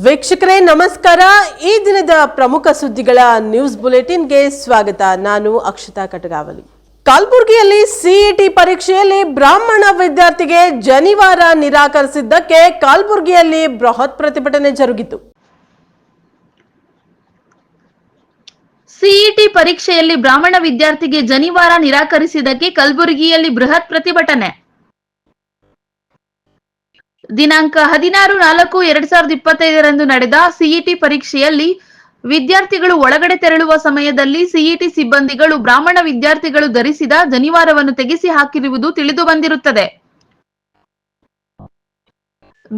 ವೀಕ್ಷಕರೇ ನಮಸ್ಕಾರ. ಈ ದಿನದ ಪ್ರಮುಖ ಸುದ್ದಿಗಳ ನ್ಯೂಸ್ ಬುಲೆಟಿನ್ಗೆ ಸ್ವಾಗತ. ನಾನು ಅಕ್ಷತಾ ಕಟಗಾವಲಿ. ಕಲಬುರಗಿಯಲ್ಲಿ ಸಿಇಟಿ ಪರೀಕ್ಷೆಯಲ್ಲಿ ಬ್ರಾಹ್ಮಣ ವಿದ್ಯಾರ್ಥಿಗೆ ಶನಿವಾರ ನಿರಾಕರಿಸಿದ್ದಕ್ಕೆ ಕಲಬುರಗಿಯಲ್ಲಿ ಬೃಹತ್ ಪ್ರತಿಭಟನೆ ಜರುಗಿತು. ಸಿಇಟಿ ಪರೀಕ್ಷೆಯಲ್ಲಿ ಬ್ರಾಹ್ಮಣ ವಿದ್ಯಾರ್ಥಿಗೆ ಶನಿವಾರ ನಿರಾಕರಿಸಿದ್ದಕ್ಕೆ ಕಲಬುರಗಿಯಲ್ಲಿ ಬೃಹತ್ ಪ್ರತಿಭಟನೆ. ದಿನಾಂಕ 16/4/2025 ನಡೆದ ಸಿಇಟಿ ಪರೀಕ್ಷೆಯಲ್ಲಿ ವಿದ್ಯಾರ್ಥಿಗಳು ಒಳಗಡೆ ತೆರಳುವ ಸಮಯದಲ್ಲಿ ಸಿಇಟಿ ಸಿಬ್ಬಂದಿಗಳು ಬ್ರಾಹ್ಮಣ ವಿದ್ಯಾರ್ಥಿಗಳು ಧರಿಸಿದ ಶನಿವಾರವನ್ನು ತೆಗೆಸಿ ಹಾಕಿರುವುದು ತಿಳಿದು ಬಂದಿರುತ್ತದೆ.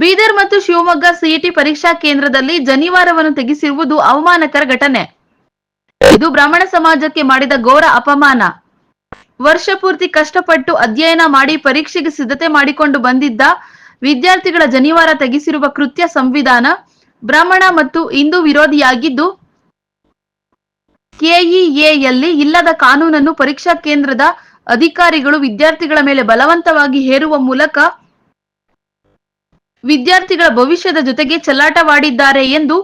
ಬೀದರ್ ಮತ್ತು ಶಿವಮೊಗ್ಗ ಸಿಇಟಿ ಪರೀಕ್ಷಾ ಕೇಂದ್ರದಲ್ಲಿ ಶನಿವಾರವನ್ನು ತೆಗೆಸಿರುವುದು ಅವಮಾನಕರ ಘಟನೆ. ಇದು ಬ್ರಾಹ್ಮಣ ಸಮಾಜಕ್ಕೆ ಮಾಡಿದ ಘೋರ ಅಪಮಾನ. ವರ್ಷ ಪೂರ್ತಿ ಕಷ್ಟಪಟ್ಟು ಅಧ್ಯಯನ ಮಾಡಿ ಪರೀಕ್ಷೆಗೆ ಸಿದ್ಧತೆ ಮಾಡಿಕೊಂಡು ಬಂದಿದ್ದ ವಿದ್ಯಾರ್ಥಿಗಳ ಶನಿವಾರ ತೆಗೆಸಿರುವ ಕೃತ್ಯ ಸಂವಿಧಾನ, ಬ್ರಾಹ್ಮಣ ಮತ್ತು ಹಿಂದೂ ವಿರೋಧಿಯಾಗಿದ್ದು, ಕೆಇಎಯಲ್ಲಿ ಇಲ್ಲದ ಕಾನೂನನ್ನು ಪರೀಕ್ಷಾ ಕೇಂದ್ರದ ಅಧಿಕಾರಿಗಳು ವಿದ್ಯಾರ್ಥಿಗಳ ಮೇಲೆ ಬಲವಂತವಾಗಿ ಹೇರುವ ಮೂಲಕ ವಿದ್ಯಾರ್ಥಿಗಳ ಭವಿಷ್ಯದ ಜೊತೆಗೆ ಚೆಲ್ಲಾಟವಾಡಿದ್ದಾರೆ ಎಂದು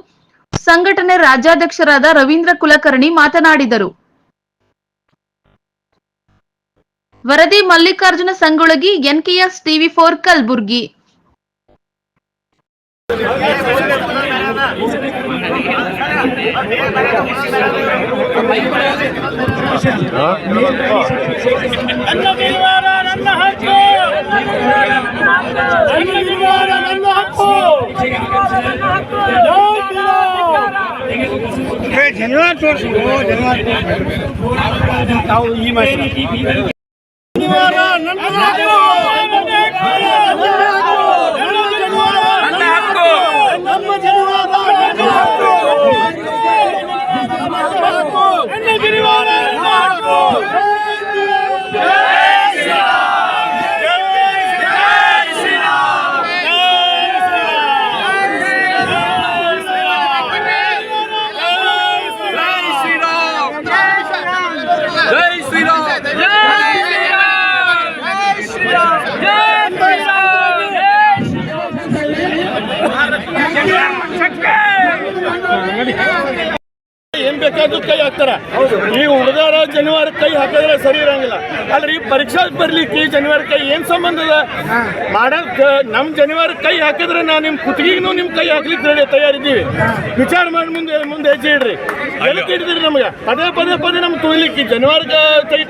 ಸಂಘಟನೆ ರಾಜ್ಯಾಧ್ಯಕ್ಷರಾದ ರವೀಂದ್ರ ಕುಲಕರ್ಣಿ ಮಾತನಾಡಿದರು. ವರದಿ ಮಲ್ಲಿಕಾರ್ಜುನ ಸಂಗೊಳಗಿ, ಎನ್ಕೆಎಸ್ ಟಿವಿ4 ಕಲಬುರ್ಗಿ. ಧನ್ಯವಾದ ತೋರಿಸಿ ತಾವು ಈ ಮಾಡಿ ಏನ್ ಬೇಕಾದ್ರೂ ಕೈ ಹಾಕ್ತಾರ. ಈ ಹುಡುಗರ ಶನಿವಾರ ಕೈ ಹಾಕಿದ್ರೆ ಸರಿ ಇರಂಗಿಲ್ಲ. ಅಲ್ರಿ ಪರೀಕ್ಷಾ ಬರ್ಲಿಕ್ಕೆ ಶನಿವಾರ ಕೈ ಏನ್ ಸಂಬಂಧ ಅದ? ಮಾಡಕ್ ನಮ್ ಶನಿವಾರ ಕೈ ಹಾಕಿದ್ರೆ ನಾವು ನಿಮ್ ಕುತ್ತಿಗೆಗೂ ನಿಮ್ ಕೈ ಹಾಕ್ಲಿಕ್ಕೆ ತಯಾರಿದ್ದೀವಿ. ವಿಚಾರ ಮಾಡಿ ಮುಂದೆ ಹೆಜ್ಜೆ ಇಡ್ರಿ. ಎದಕ್ಕೆ ಹಿಡಿದ್ರಿ ನಮ್ಗೆ ಪದೇ ನಮ್ಗೆ ತುಳಿಲಿಕ್ಕೆ ಶನಿವಾರ ಕೈ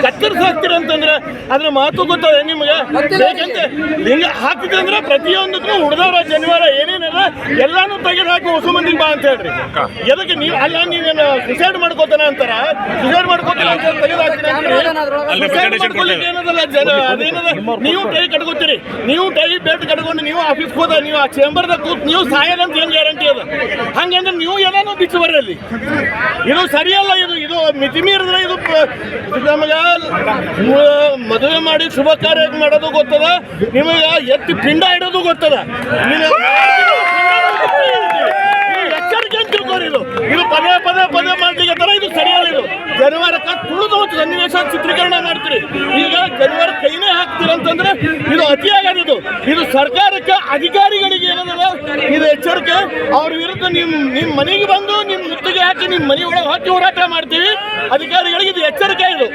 ಕತ್ತರಿಸಿ ಹಾಕ್ತೀರ ಅಂತಂದ್ರೆ ಅದ್ರ ಮಾತು ಗೊತ್ತದ ನಿಮ್ಗೆ? ಬೇಕಂತೆ ಹಿಂಗ ಹಾಕಿದ್ರೆ ಪ್ರತಿಯೊಂದಕ್ಕೂ ಹುಡುಗರ ಶನಿವಾರ ಏನೇನದ ಎಲ್ಲಾನು ತೆಗೆದು ಹಾಕಿ ಹೊಸ ಮಂದಿಗೆ ಬಾ ಅಂತ ಹೇಳ್ರಿ. ಎದಕ್ಕೆ ನೀವು ಅಲ್ಲ ನೀವೇನು ಸುಸೈಡ್ ಮಾಡ್ಕೋತಾನೆ ಅಂತಾರ? ಸುಸೈಡ್ ಮಾಡ್ಕೋತಾನೆ ಅಂತ ತೆಗೆದು ಹಾಕ್ತೀನಿ ಏನದಲ್ಲ ಜನ ಅದೇನದ. ನೀವು ಟೈ ಕಟ್ಕೋತೀರಿ, ನೀವು ಟೈ ಬೆಲ್ಟ್ ಕಟ್ಕೊಂಡು ನೀವು ಆಫೀಸ್ಗೆ ಹೋದ ನೀವು ಆ ಚೇಂಬರ್ದಾಗ ಕೂತ್ ನೀವು ಸಾಯದಂತ ಹೆಂಗ್ ಗ್ಯಾರಂಟಿ ಅದ? ಹಂಗಂದ್ರೆ ನೀವು ಎಲ್ಲಾನು ಬಿಚ್ಚು ಬರ್ರಿ. ಅಲ್ಲಿ ಇದು ಸರಿಯಲ್ಲ. ಇದು ಮಿತಿ ಮೀರಿದ್ರೆ ಇದು ನಮಗೆ ಮದುವೆ ಮಾಡಿ ಶುಭ ಕಾರ್ಯ ಮಾಡೋದು ಗೊತ್ತದ, ನಿಮಗೆ ಎತ್ತಿ ಪಿಂಡ ಇಡೋದು ಗೊತ್ತದ. ಎಚ್ಚರಿಕೆ ಅಂತ ತಿಳ್ಕೋರಿ. ಇದು ಪದೇ ಮಾಡ್ಲಿಕ್ಕೆ ತರ ಇದು ಸರಿಯಲ್ಲ. ಇದು ಶನಿವಾರಕ್ಕೆ ತುಳಿದು ಸನ್ನಿವೇಶ ಚಿತ್ರೀಕರಣ ಮಾಡ್ತೀರಿ. ಈಗ ಶನಿವಾರ ಕೈನೇ ಹಾಕ್ತೀರಂತಂದ್ರೆ ಇದು ಅತಿಯಾಗದು. ಇದು ಸರ್ಕಾರಕ್ಕೆ ಅಧಿಕಾರಿಗಳಿಗೆ ಏನದಲ್ಲ ಇದು ಎಚ್ಚರಿಕೆ. ಅವ್ರ ವಿರುದ್ಧ ನಿಮ್ ಮನೆಗೆ ಬಂದು ನಿಮ್ ಮುತ್ತಿಗೆ ಹಾಕಿ ನಿಮ್ ಮನೆ ಒಳಗೆ ಹಾಕಿ ಹೋರಾಟ ಮಾಡ್ತೀವಿ. ಅಧಿಕಾರಿಗಳಿಗೆ ಇದು ಎಚ್ಚರಿಕೆ. ಇದು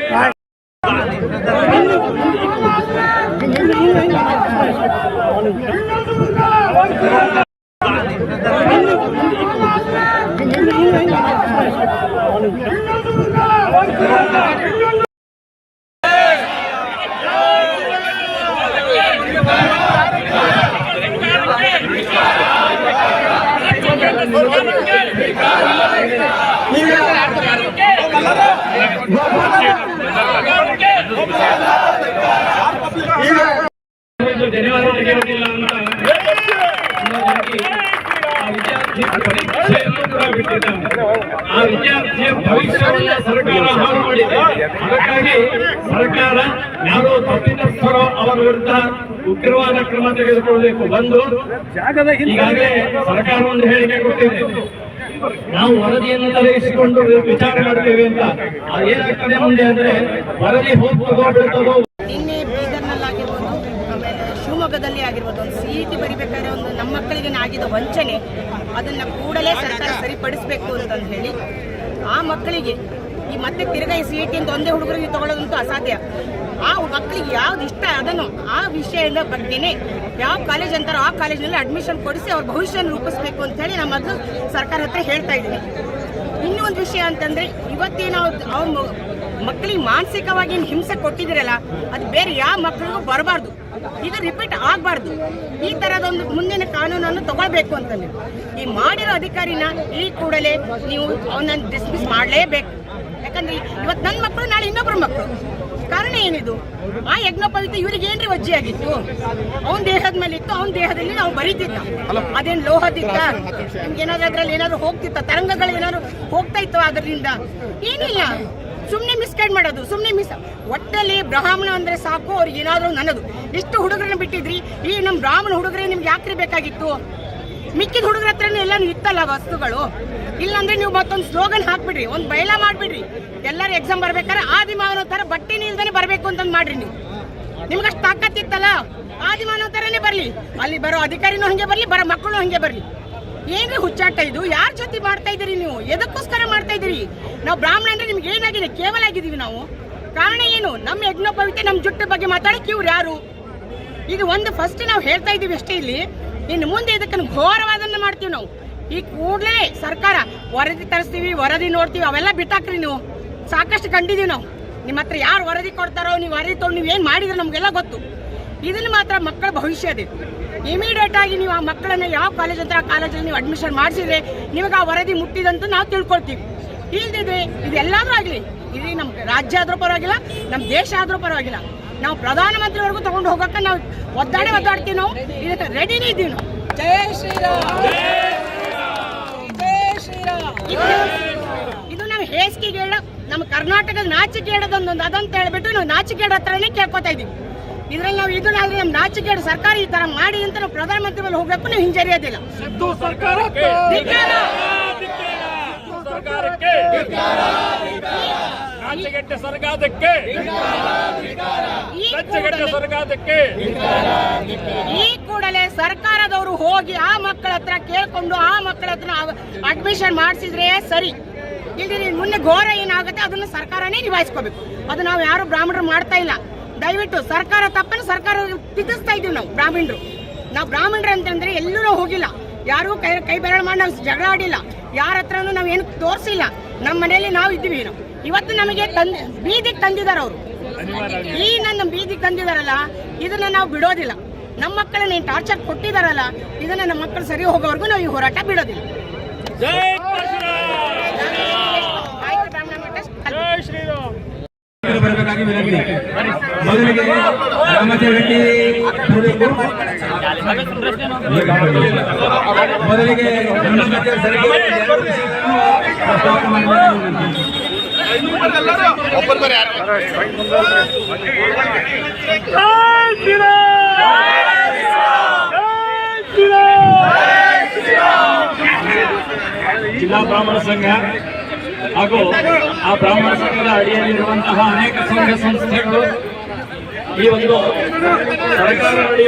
ಆ ವಿದ್ಯಾರ್ಥಿಯ ಭವಿಷ್ಯವನ್ನು ಸರ್ಕಾರ ಹಾಳು ಮಾಡಿದೆ. ಅದಕ್ಕಾಗಿ ಸರ್ಕಾರ ಯಾರೋ ತಪ್ಪಿತಸ್ಥರೋ ಅವರ ವಿರುದ್ಧ ಉಗ್ರವಾದ ಕ್ರಮ ತೆಗೆದುಕೊಳ್ಳಬೇಕು. ಈಗಾಗಲೇ ಸರ್ಕಾರ ಒಂದು ಹೇಳಿಕೆ ಕೊಟ್ಟಿದೆ, ನಾವು ವರದಿಯನ್ನು ತಲೆಯಿಸಿಕೊಂಡು ವಿಚಾರ ಮಾಡ್ತೇವೆ ಅಂತ. ಏನಾಗ್ತದೆ ಮುಂದೆ ಅಂದ್ರೆ ವರದಿ ಹೋಗ್ತದೋ ಬಿಡ್ತದೋ. ನಿನ್ನೆ ಬೀದರ್ನಲ್ಲಾಗಿರ್ಬೋದು, ಆಮೇಲೆ ಶಿವಮೊಗ್ಗ ಶಿವಮೊಗ್ಗದಲ್ಲಿ ಆಗಿರ್ಬೋದು, ಒಂದು CET ಬರಿಬೇಕಾದ್ರೆ ಒಂದು ನಮ್ಮ ಮಕ್ಕಳಿಗೆ ಆಗಿದ ವಂಚನೆ, ಅದನ್ನು ಕೂಡಲೇ ಸರ್ಕಾರ ಸರಿಪಡಿಸಬೇಕು ಅಂತಂದು ಹೇಳಿ ಆ ಮಕ್ಕಳಿಗೆ ಈ ಮತ್ತೆ ತಿರ್ಗಾ ಈ CET ಅಂತ ಒಂದೇ ಹುಡುಗರಿಗೆ ತಗೊಳ್ಳೋದಂತೂ ಅಸಾಧ್ಯ. ಆ ಮಕ್ಕಳಿಗೆ ಯಾವ್ದು ಇಷ್ಟ ಅದನ್ನು ಆ ವಿಷಯದ ಬಗ್ಗೆನೇ ಯಾವ ಕಾಲೇಜ್ ಅಂತಾರೋ ಆ ಕಾಲೇಜಿನಲ್ಲಿ ಅಡ್ಮಿಷನ್ ಕೊಡಿಸಿ ಅವ್ರ ಭವಿಷ್ಯ ರೂಪಿಸಬೇಕು ಅಂತ ಹೇಳಿ ನಾನು ಮೊದಲು ಸರ್ಕಾರ ಹತ್ರ ಹೇಳ್ತಾ ಇದ್ದೀನಿ. ಇನ್ನೂ ಒಂದು ವಿಷಯ ಅಂತಂದ್ರೆ ಇವತ್ತೇನು ಅವ್ರ ಮಕ್ಕಳಿಗೆ ಮಾನಸಿಕವಾಗಿ ಹಿಂಸೆ ಕೊಟ್ಟಿದ್ದೀರಲ್ಲ, ಅದು ಬೇರೆ ಯಾವ ಮಕ್ಕಳಿಗೂ ಬರಬಾರ್ದು, ಇದು ರಿಪೀಟ್ ಆಗಬಾರ್ದು. ಈ ತರದೊಂದು ಮುಂದಿನ ಕಾನೂನನ್ನು ತಗೊಳ್ಬೇಕು ಅಂತಂದ್ರೆ ಈ ಮಾಡಿರೋ ಅಧಿಕಾರಿನ ಈ ಕೂಡಲೇ ನೀವು ಅವನನ್ನು ಡಿಸ್ಮಿಸ್ ಮಾಡಲೇಬೇಕು. ಯಾಕಂದ್ರೆ ಇವತ್ತು ನನ್ನ ಮಕ್ಕಳು ನಾಳೆ ಇನ್ನೊಬ್ಬರ ಮಕ್ಕಳು. ಕಾರಣ ಏನಿದು? ಆ ಯಜ್ಞೋಪವಿತ ಇವ್ರಿಗೆ ಏನ್ರಿ ವಜ್ಜೆ ಆಗಿತ್ತು? ಅವನ ದೇಹದ ಮೇಲೆ ಇತ್ತು, ಅವನ ದೇಹದಲ್ಲಿ ನಾವು ಬರೀತಿದ್ದ. ಅದೇನು ಲೋಹದಿತ್ತ? ನಿಮ್ಗೆ ಏನಾದ್ರು ಅದ್ರಲ್ಲಿ ಏನಾದ್ರು ಹೋಗ್ತಿತ್ತ? ತರಂಗಗಳು ಏನಾದ್ರು ಹೋಗ್ತಾ ಇತ್ತು ಅದರಿಂದ? ಏನಿಲ್ಲ, ಸುಮ್ಮನೆ ಮಿಸ್ಗೈಡ್ ಮಾಡೋದು, ಸುಮ್ಮನೆ ಒಟ್ಟಲ್ಲಿ ಬ್ರಾಹ್ಮಣ ಅಂದ್ರೆ ಸಾಕು, ಅವ್ರಿಗೆ ಏನಾದ್ರು ನನ್ನದು. ಇಷ್ಟು ಹುಡುಗರನ್ನ ಬಿಟ್ಟಿದ್ರಿ, ಈ ನಮ್ಮ ಬ್ರಾಹ್ಮಣ ಹುಡುಗರೇ ನಿಮ್ಗೆ ಯಾಕ್ರಿ ಬೇಕಾಗಿತ್ತು? ಮಿಕ್ಕಿದ ಹುಡುಗರ ಹತ್ರನೂ ಎಲ್ಲಾನು ಇತ್ತಲ್ಲ ವಸ್ತುಗಳು. ಇಲ್ಲಾಂದ್ರೆ ನೀವು ಮತ್ತೊಂದು ಸ್ಲೋಗನ್ ಹಾಕ್ಬಿಡ್ರಿ, ಒಂದು ಬಯಲ ಮಾಡ್ಬಿಡ್ರಿ, ಎಲ್ಲರೂ ಎಕ್ಸಾಮ್ ಬರ್ಬೇಕಾದ್ರೆ ಆದಿಮಾನವ ತರ ಬಟ್ಟೆ ನಿಲ್ದೇನೆ ಬರ್ಬೇಕು ಅಂತಂದು ಮಾಡ್ರಿ. ನಿಮ್ಗೆ ಅಷ್ಟು ತಾಕತ್ತಿತ್ತಲ್ಲ, ಆದಿಮಾನವ ತರನೇ ಬರ್ಲಿ, ಅಲ್ಲಿ ಬರೋ ಅಧಿಕಾರಿನೂ ಹಂಗೆ ಬರ್ಲಿ, ಬರೋ ಮಕ್ಕಳು ಹಂಗೆ ಬರ್ಲಿ. ಏನ್ರಿ ಹುಚ್ಚಾಟ ಇದು? ಯಾರ ಜೊತೆ ಮಾಡ್ತಾ ಇದ್ದೀರಿ ನೀವು? ಎದಕ್ಕೋಸ್ಕರ ಮಾಡ್ತಾ ಇದ್ದೀರಿ? ನಾವು ಬ್ರಾಹ್ಮಣ ಅಂದ್ರೆ ನಿಮ್ಗೆ ಏನಾಗಿದೆ? ಕೇವಲ ಆಗಿದ್ದೀವಿ ನಾವು. ಕಾರಣ ಏನು? ನಮ್ಮ ಯಜ್ಞೋಪವಿತೆ ನಮ್ಮ ಜುಟ್ಟು ಬಗ್ಗೆ ಮಾತಾಡಕ್ಕೆ ಇವ್ರು ಯಾರು? ಇದು ಒಂದು ಫಸ್ಟ್ ನಾವು ಹೇಳ್ತಾ ಇದ್ದೀವಿ ಅಷ್ಟೇ. ಇಲ್ಲಿ ಇನ್ನು ಮುಂದೆ ಇದಕ್ಕೆ ಘೋರವಾದನ್ನ ಮಾಡ್ತೀವಿ ನಾವು. ಈ ಕೂಡಲೇ ಸರ್ಕಾರ ವರದಿ ತರಿಸ್ತೀವಿ, ವರದಿ ನೋಡ್ತೀವಿ, ಅವೆಲ್ಲ ಬಿಟ್ಟಾಕ್ರಿ ನೀವು. ಸಾಕಷ್ಟು ಕಂಡಿದೀವಿ ನಾವು. ನಿಮ್ಮ ಹತ್ರ ಯಾರು ವರದಿ ಕೊಡ್ತಾರೋ, ನೀವು ವರದಿ ತೊಗೊಂಡು ನೀವು ಏನು ಮಾಡಿದ್ರೆ ನಮಗೆಲ್ಲ ಗೊತ್ತು. ಇದನ್ನು ಮಾತ್ರ ಮಕ್ಕಳ ಭವಿಷ್ಯ ಇದೆ. ಇಮಿಡಿಯೇಟ್ ಆಗಿ ನೀವು ಆ ಮಕ್ಕಳನ್ನ ಯಾವ ಕಾಲೇಜ್ ಅಂತ ಆ ಕಾಲೇಜಲ್ಲಿ ನೀವು ಅಡ್ಮಿಷನ್ ಮಾಡಿಸಿದ್ರೆ ನಿಮಗೆ ಆ ವರದಿ ಮುಟ್ಟಿದಂತ ನಾವು ತಿಳ್ಕೊಳ್ತೀವಿ. ಇಲ್ದಿದ್ರೆ ಇದೆಲ್ಲಾದ್ರೂ ಆಗಲಿ, ಇದು ನಮ್ಮ ರಾಜ್ಯ ಆದ್ರೂ ಪರವಾಗಿಲ್ಲ, ನಮ್ಮ ದೇಶ ಆದ್ರೂ ಪರವಾಗಿಲ್ಲ, ನಾವು ಪ್ರಧಾನಮಂತ್ರಿವರೆಗೂ ತಗೊಂಡು ಹೋಗಕ್ಕೆ ನಾವು ಒದ್ದಾಡ್ತೀವಿ. ನಾವು ಇದಕ್ಕೆ ರೆಡಿನೇ ಇದ್ದೀವಿ ನಾವು. ಜಯ ಶ್ರೀರಾಮ್, ಜಯ ಶ್ರೀರಾಮ್. ಇದು ನಾವು ಹೇಸಿಗೆ ಹೇಳ, ನಮ್ಮ ಕರ್ನಾಟಕದ ನಾಚಿಕೆ ಹೇಳೋದೊಂದೊಂದು ಅದಂತ ಹೇಳ್ಬಿಟ್ಟು ನಾವು ನಾಚಿಕೆ ಹೇಳೋ ಹತ್ರನೇ ಕೇಳ್ಕೊತಾ ಇದ್ದೀವಿ. ಇದ್ರಲ್ಲಿ ನಾವು ಇದನ್ನಾದ್ರೆ ನಮ್ಮ ನಾಚಿಕೆ ಸರ್ಕಾರ ಈ ತರ ಮಾಡಿ ಅಂತ ನಾವು ಪ್ರಧಾನಮಂತ್ರಿ ಮೇಲೆ ಹೋಗ್ಬೇಕು, ನಾವು ಹಿಂಜರಿಯೋದಿಲ್ಲ. ಈ ಕೂಡಲೇ ಸರ್ಕಾರದವರು ಹೋಗಿ ಆ ಮಕ್ಕಳ ಹತ್ರ ಕೇಳ್ಕೊಂಡು ಆ ಮಕ್ಕಳ ಹತ್ರ ಅಡ್ಮಿಷನ್ ಮಾಡಿಸಿದ್ರೆ ಸರಿ. ಇಲ್ಲಿ ಮುಂದೆ ಘೋರ ಏನಾಗುತ್ತೆ ಅದನ್ನ ಸರ್ಕಾರನೇ ನಿಭಾಯಿಸ್ಕೋಬೇಕು. ಅದು ನಾವು ಯಾರು ಬ್ರಾಹ್ಮಣರು ಮಾಡ್ತಾ ಇಲ್ಲ. ದಯವಿಟ್ಟು ಸರ್ಕಾರ ತಪ್ಪನ್ನು ಸರ್ಕಾರ ತಿದ್ದಿಸ್ತಾ ಇದೀವಿ ನಾವು ಬ್ರಾಹ್ಮಣರು. ನಾವು ಬ್ರಾಹ್ಮಣರು ಅಂತಂದ್ರೆ ಎಲ್ಲೂ ನಾವು ಹೋಗಿಲ್ಲ, ಯಾರು ಕೈ ಬೆರಳು ಮಾಡಿ ನಾವು ಜಗಳ ಆಡಿಲ್ಲ, ಯಾರ ಹತ್ರನೂ ನಾವು ಏನು ತೋರಿಸಿಲ್ಲ. ನಮ್ಮ ಮನೆಯಲ್ಲಿ ನಾವು ಇದ್ದೀವಿ. ನಾವು ಇವತ್ತು ನಮಗೆ ಬೀದಿಗೆ ತಂದಿದಾರ ಅವರು. ಈ ನನ್ನ ಬೀದಿಗೆ ತಂದಿದಾರಲ್ಲ, ಇದನ್ನ ನಾವು ಬಿಡೋದಿಲ್ಲ. ನಮ್ಮ ಮಕ್ಕಳನ್ನ ಏನು ಟಾರ್ಚರ್ ಕೊಟ್ಟಿದಾರಲ್ಲ, ಇದನ್ನ ನಮ್ಮ ಮಕ್ಕಳು ಸರಿ ಹೋಗೋವರೆಗೂ ನಾವು ಈ ಹೋರಾಟ ಬಿಡೋದಿಲ್ಲ. ಬರಬೇಕಾಗಿ ವಿನಂತಿ. ಮೊದಲಿಗೆ ಜಿಲ್ಲಾ ಬ್ರಾಹ್ಮಣ ಸಂಘ ಹಾಗೂ ಆ ಬ್ರಾಹ್ಮಣ ಸಂಘದ ಅಡಿಯಲ್ಲಿರುವಂತಹ ಅನೇಕ ಸಂಘ ಸಂಸ್ಥೆಗಳು ಈ ಒಂದು ಸರ್ಕಾರ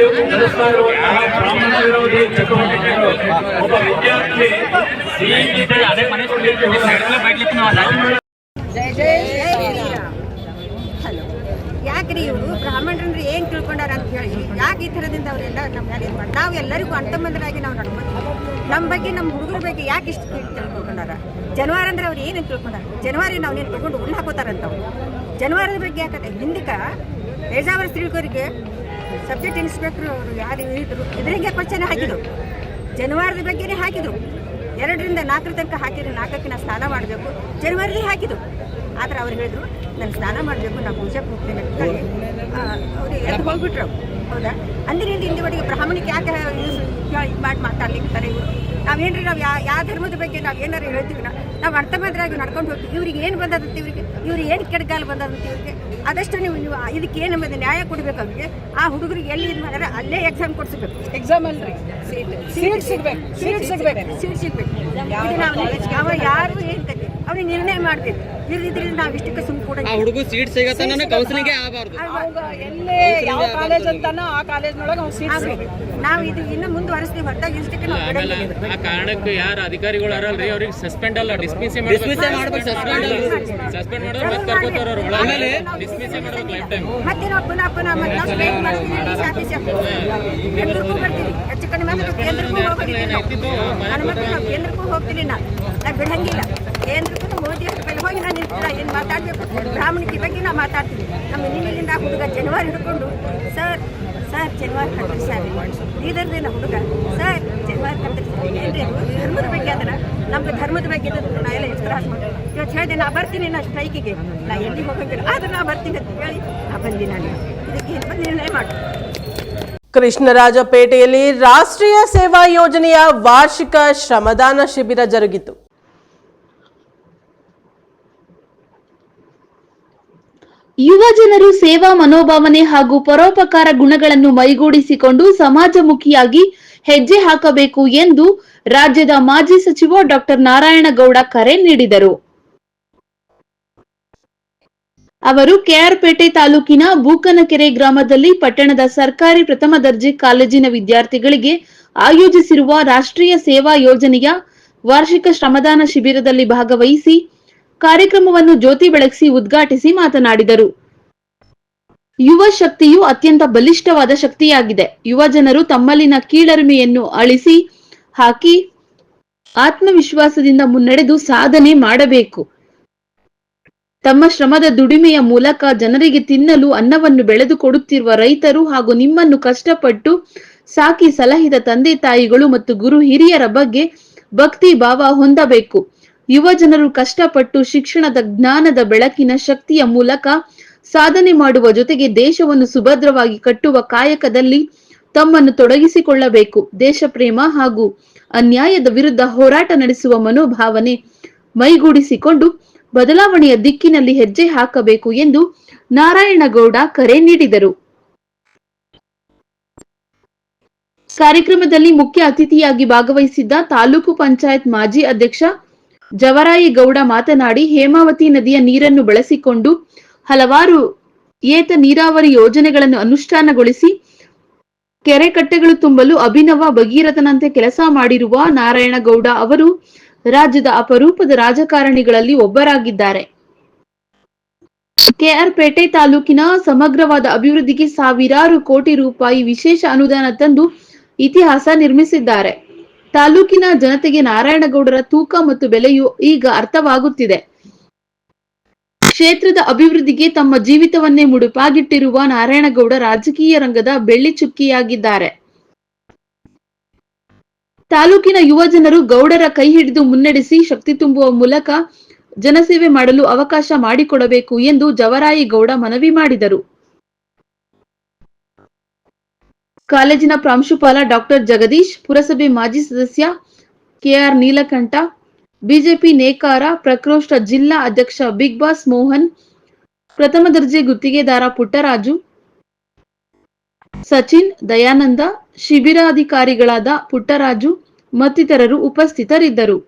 ನಡೆಸ್ತಾ ಇರುವಂತಹ ಬ್ರಾಹ್ಮಣ ವಿರೋಧಿ ಚಟುವಟಿಕೆಗಳು ಒಬ್ಬ ವಿದ್ಯಾರ್ಥಿ ಯಾಕ್ರಿ ಇವರು ಬ್ರಾಹ್ಮಣರಂದ್ರೆ ಏನ್ ತಿಳ್ಕೊಂಡಾರ ಅಂತ ಹೇಳಿ ಯಾಕೆ ಈ ಥರದಿಂದ ಅವರೆಲ್ಲ ನಮ್ಮ ಏನ್ ಮಾಡಿ ನಾವು ಎಲ್ಲರಿಗೂ ಅಂತಮಂದರಾಗಿ ನಾವು ನಡ್ಕೊಂಡು ನಮ್ಮ ಬಗ್ಗೆ ನಮ್ಮ ಹುಡುಗರ ಬಗ್ಗೆ ಯಾಕೆ ಇಷ್ಟು ತಿಳ್ಕೊಂಡಾರ? ಜನವಾರ ಅಂದ್ರೆ ಅವ್ರು ಏನೇನು ತಿಳ್ಕೊಂಡಾರ? ಜನವಾರಿ ನಾವು ಏನು ತಗೊಂಡು ಉಳ್ಳು ಹಾಕೋತಾರಂತ ಅವ್ರು. ಜನವಾರದ ಬಗ್ಗೆ ಯಾಕಂದ್ರೆ ಹಿಂದಕ್ಕೆ ಪೇಜಾವರ ಸ್ತ್ರೀಗಳಿಗೆ ಸಬ್ಜೆಕ್ಟ್ ಇನ್ಸ್ಪೆಕ್ಟರ್ ಅವರು ಯಾರು ಇದ್ರು ಇದ್ರಿಗೆ ಕ್ವಶನ್ ಹಾಕಿದ್ರು, ಜನವಾರದ ಬಗ್ಗೆನೇ ಹಾಕಿದ್ರು. 2ರಿಂದ 4 ತನಕ ಹಾಕಿದ್ರು, 4ಕ್ಕೆ ನಾವು ಸ್ನಾನ ಮಾಡಬೇಕು ಜನವಾರದೇ ಹಾಕಿದ್ರು. ಆದರೆ ಅವ್ರು ಹೇಳಿದ್ರು ನಾನು ಸ್ನಾನ ಮಾಡಬೇಕು, ನಾನು ಪೂಜೆಗೆ ಹೋಗ್ತೇನೆ ಅಂತ ಅವ್ರು ಎದ್ದು ಹೋಗ್ಬಿಟ್ರು. ಹೌದಾ? ಅಂದಿನಿಂದ ಇಂದಿವರೆಗೆ ಬ್ರಾಹ್ಮಣಿಗೆ ಯಾಕೆ ಇದು ಮಾಡಿ ಮಾತಾಡ್ಲಿಕ್ತಾರೆ ಇವರು? ನಾವೇನ್ರಿ ನಾವು ಯಾವ ಧರ್ಮದ ಬಗ್ಗೆ ನಾವು ಏನಾರು ಹೇಳ್ತೀವಿ, ನಾವು ಅರ್ಥಮಾದ್ರಾಗಿ ನಡ್ಕೊಂಡು ಹೋಗ್ತೀವಿ. ಇವ್ರಿಗೆ ಏನು ಬಂದದಂತ ಇವ್ರಿಗೆ ಏನು ಕೆಡಗಾಲ ಬಂದದಂತ ಇವ್ರಿಗೆ ಅದಷ್ಟು ನೀವು ಇದಕ್ಕೆ ಏನು ಬಂದ ನ್ಯಾಯ ಕೊಡಬೇಕು. ಅವ್ರಿಗೆ ಆ ಹುಡುಗರಿಗೆ ಎಲ್ಲಿ ಇದು ಮಾಡಿದ್ರೆ ಅಲ್ಲೇ ಎಕ್ಸಾಮ್ ಕೊಡಿಸ್ಬೇಕು. ಎಕ್ಸಾಮ್ ಅಲ್ರಿ, ಸೀಟ್ ಸಿಗ್ಬೇಕು. ಇದು ನಾವು ಯಾರು ಏನು ಅವ್ರಿಗೆ ನಿರ್ಣಯ ಮಾಡಬೇಕು. ಇದ್ರಿಂದ ನಾವು ಇಷ್ಟಕ್ಕೆ ಸುಮ್ ಕೂಡ ಹುಡುಗ ಸೀಟ್ ಸಿಗತ್ತ ಕೌನ್ಸಿಲಿಂಗ್ ಆಗಬಾರ್ದು. ಎಲ್ಲೇ ಯಾವ ಕಾಲೇಜ್ ಅಂತಾನೋ ಆ ಕಾಲೇಜ್ನೊಳಗೆ ಅವ್ನು ಸೀಟ್ ನಾವು ಇದು ಇನ್ನು ಮುಂದುವರಿಸ್ತೀವಿ ಹೊರತಾಗಿ ಇಷ್ಟಕ್ಕೆ ನಾವು ಆಮೇಲೆ ಆ ಕಾರಣಕ್ಕೆ ಯಾರು ಅಧಿಕಾರಿಗಳು ಯಾರಲ್ರಿ ಅವ್ರಿಗೆ ಸಸ್ಪೆಂಡ್ ಅಲ್ಲ ಡಿಸ್ಮಿಸ್ ಮಾಡ್ಬೇಕು. ಸಸ್ಪೆಂಡ್ ಮಾಡಿದ್ರೆ ಮತ್ತೆ ಕರ್ಕೋತಾರ ಅವ್ರು ಒಳಗೆ ಡಿಸ್ಮಿಸ್ ಮಾಡ್ಬೇಕು ಲೈಫ್ ಟೈಮ್. ಮತ್ತೆ ನಾವು ಪುನಃ ಮತ್ತೆ ನಾವು ಸ್ಟ್ರೈಕ್ ಮಾಡ್ತೀವಿ, ಕೇಂದ್ರಕ್ಕೂ ಬರ್ತೀವಿ, ಹೆಚ್ಚು ಕಡಿಮೆ ಅಂದ್ರೆ ಕೇಂದ್ರಕ್ಕೂ ಹೋಗ್ತೀವಿ ನಾವು ಕೇಂದ್ರಕ್ಕೂ ಹೋಗ್ತೀವಿ. ನಾವು ಬಿಡಂಗಿಲ್ಲ. ಕೇಂದ್ರಕ್ಕೂ ಮೋದಿ ಅವ್ರ ಹೋಗಿ ನಾನು ಏನು ಮಾತಾಡಬೇಕು ಬ್ರಾಹ್ಮಣಿಕೆ ಬಗ್ಗೆ ನಾವು ಮಾತಾಡ್ತೀವಿ. ನಮ್ಮ ನಿನ್ನೆಲಿಂದ ಹುಡುಗ ಜನವರಿ ಹಿಡ್ಕೊಂಡು ಸರ್ ಜನವರಿ ಕತ್ರಿ ಸರ್ ಇದರದೇನ ಹುಡುಗ ಸರ್ ಜನವರಿ ಕತ್ರಿ ಏನ್ರಿ ಧರ್ಮದ ಬಗ್ಗೆ ಅದನ್ನ ನಮ್ಗೆ ಧರ್ಮದ ಬಗ್ಗೆ ನಾ ಎಲ್ಲ ಎಷ್ಟು ತ್ರಾಸ ಮಾಡಿ ಇವತ್ತು ಹೇಳಿದೆ ನಾ ಬರ್ತೀನಿ ನಾ ಸ್ಟ್ರೈಕಿಗೆ ನಾ ಎಲ್ಲಿ ಹೋಗಂಗಿಲ್ಲ ಆದ್ರೆ ನಾ ಬರ್ತೀನಿ ಅಂತ ಹೇಳಿ ನಾ ಬಂದಿ ನಾನು ಇದಕ್ಕೆ ನಿರ್ಣಯ ಮಾಡಿ. ಕೃಷ್ಣರಾಜಪೇಟೆಯಲ್ಲಿ ರಾಷ್ಟ್ರೀಯ ಸೇವಾ ಯೋಜನೆಯ ವಾರ್ಷಿಕ ಶ್ರಮದಾನ ಶಿಬಿರ ಜರುಗಿತು. ಯುವ ಜನರು ಸೇವಾ ಮನೋಭಾವನೆ ಹಾಗೂ ಪರೋಪಕಾರ ಗುಣಗಳನ್ನು ಮೈಗೂಡಿಸಿಕೊಂಡು ಸಮಾಜಮುಖಿಯಾಗಿ ಹೆಜ್ಜೆ ಹಾಕಬೇಕು ಎಂದು ರಾಜ್ಯದ ಮಾಜಿ ಸಚಿವ ಡಾಕ್ಟರ್ ನಾರಾಯಣಗೌಡ ಕರೆ ನೀಡಿದರು. ಅವರು ಕೆಆರ್ಪೇಟೆ ತಾಲೂಕಿನ ಬೂಕನಕೆರೆ ಗ್ರಾಮದಲ್ಲಿ ಪಟ್ಟಣದ ಸರ್ಕಾರಿ ಪ್ರಥಮ ದರ್ಜೆ ಕಾಲೇಜಿನ ವಿದ್ಯಾರ್ಥಿಗಳಿಗೆ ಆಯೋಜಿಸಿರುವ ರಾಷ್ಟ್ರೀಯ ಸೇವಾ ಯೋಜನೆಯ ವಾರ್ಷಿಕ ಶ್ರಮದಾನ ಶಿಬಿರದಲ್ಲಿ ಭಾಗವಹಿಸಿ ಕಾರ್ಯಕ್ರಮವನ್ನು ಜ್ಯೋತಿ ಬೆಳಗಿಸಿ ಉದ್ಘಾಟಿಸಿ ಮಾತನಾಡಿದರು. ಯುವ ಶಕ್ತಿಯು ಅತ್ಯಂತ ಬಲಿಷ್ಠವಾದ ಶಕ್ತಿಯಾಗಿದೆ. ಯುವ ಜನರು ತಮ್ಮಲ್ಲಿನ ಕೀಳರಿಮೆಯನ್ನು ಅಳಿಸಿ ಹಾಕಿ ಆತ್ಮವಿಶ್ವಾಸದಿಂದ ಮುನ್ನಡೆದು ಸಾಧನೆ ಮಾಡಬೇಕು. ತಮ್ಮ ಶ್ರಮದ ದುಡಿಮೆಯ ಮೂಲಕ ಜನರಿಗೆ ತಿನ್ನಲು ಅನ್ನವನ್ನು ಬೆಳೆದು ಕೊಡುತ್ತಿರುವ ರೈತರು ಹಾಗೂ ನಿಮ್ಮನ್ನು ಕಷ್ಟಪಟ್ಟು ಸಾಕಿ ಸಲಹಿದ ತಂದೆ ತಾಯಿಗಳು ಮತ್ತು ಗುರು ಹಿರಿಯರ ಬಗ್ಗೆ ಭಕ್ತಿ ಭಾವ ಹೊಂದಬೇಕು. ಯುವ ಜನರು ಕಷ್ಟಪಟ್ಟು ಶಿಕ್ಷಣದ ಜ್ಞಾನದ ಬೆಳಕಿನ ಶಕ್ತಿಯ ಮೂಲಕ ಸಾಧನೆ ಮಾಡುವ ಜೊತೆಗೆ ದೇಶವನ್ನು ಸುಭದ್ರವಾಗಿ ಕಟ್ಟುವ ಕಾಯಕದಲ್ಲಿ ತಮ್ಮನ್ನು ತೊಡಗಿಸಿಕೊಳ್ಳಬೇಕು. ದೇಶ ಪ್ರೇಮ ಹಾಗೂ ಅನ್ಯಾಯದ ವಿರುದ್ಧ ಹೋರಾಟ ನಡೆಸುವ ಮನೋಭಾವನೆ ಮೈಗೂಡಿಸಿಕೊಂಡು ಬದಲಾವಣೆಯ ದಿಕ್ಕಿನಲ್ಲಿ ಹೆಜ್ಜೆ ಹಾಕಬೇಕು ಎಂದು ನಾರಾಯಣಗೌಡ ಕರೆ ನೀಡಿದರು. ಕಾರ್ಯಕ್ರಮದಲ್ಲಿ ಮುಖ್ಯ ಅತಿಥಿಯಾಗಿ ಭಾಗವಹಿಸಿದ್ದ ತಾಲೂಕು ಪಂಚಾಯತ್ ಮಾಜಿ ಅಧ್ಯಕ್ಷ ಜವರಾಯಿಗೌಡ ಮಾತನಾಡಿ, ಹೇಮಾವತಿ ನದಿಯ ನೀರನ್ನು ಬಳಸಿಕೊಂಡು ಹಲವಾರು ಏತ ನೀರಾವರಿ ಯೋಜನೆಗಳನ್ನು ಅನುಷ್ಠಾನಗೊಳಿಸಿ ಕೆರೆ ಕಟ್ಟೆಗಳು ತುಂಬಲು ಅಭಿನವ ಭಗೀರಥನಂತೆ ಕೆಲಸ ಮಾಡಿರುವ ನಾರಾಯಣಗೌಡ ಅವರು ರಾಜ್ಯದ ಅಪರೂಪದ ರಾಜಕಾರಣಿಗಳಲ್ಲಿ ಒಬ್ಬರಾಗಿದ್ದಾರೆ. ಕೆಆರ್ಪೇಟೆ ತಾಲೂಕಿನ ಸಮಗ್ರವಾದ ಅಭಿವೃದ್ಧಿಗೆ ಸಾವಿರಾರು ಕೋಟಿ ರೂಪಾಯಿ ವಿಶೇಷ ಅನುದಾನ ತಂದು ಇತಿಹಾಸ ನಿರ್ಮಿಸಿದ್ದಾರೆ. ತಾಲೂಕಿನ ಜನತೆಗೆ ನಾರಾಯಣಗೌಡರ ತೂಕ ಮತ್ತು ಬೆಲೆಯು ಈಗ ಅರ್ಥವಾಗುತ್ತಿದೆ. ಕ್ಷೇತ್ರದ ಅಭಿವೃದ್ಧಿಗೆ ತಮ್ಮ ಜೀವಿತವನ್ನೇ ಮುಡುಪಾಗಿಟ್ಟಿರುವ ನಾರಾಯಣಗೌಡ ರಾಜಕೀಯ ರಂಗದ ಬೆಳ್ಳಿ ಚುಕ್ಕಿಯಾಗಿದ್ದಾರೆ. ತಾಲೂಕಿನ ಯುವ ಜನರು ಗೌಡರ ಕೈ ಹಿಡಿದು ಮುನ್ನಡೆಸಿ ಶಕ್ತಿ ತುಂಬುವ ಮೂಲಕ ಜನಸೇವೆ ಮಾಡಲು ಅವಕಾಶ ಮಾಡಿಕೊಡಬೇಕು ಎಂದು ಜವರಾಯಿಗೌಡ ಮನವಿ ಮಾಡಿದರು. ಕಾಲೇಜಿನ ಪ್ರಾಂಶುಪಾಲ ಡಾಕ್ಟರ್ ಜಗದೀಶ್, ಪುರಸಭೆ ಮಾಜಿ ಸದಸ್ಯ ಕೆಆರ್ ನೀಲಕಂಠ, ಬಿಜೆಪಿ ನೇಕಾರ ಪ್ರಕೋಷ್ಠ ಜಿಲ್ಲಾ ಅಧ್ಯಕ್ಷ ಬಿಗ್ ಬಾಸ್ ಮೋಹನ್, ಪ್ರಥಮ ದರ್ಜೆ ಗುತ್ತಿಗೆದಾರ ಪುಟ್ಟರಾಜು, ಸಚಿನ್, ದಯಾನಂದ, ಶಿಬಿರಾಧಿಕಾರಿಗಳಾದ ಪುಟ್ಟರಾಜು ಮತ್ತಿತರರು ಉಪಸ್ಥಿತರಿದ್ದರು.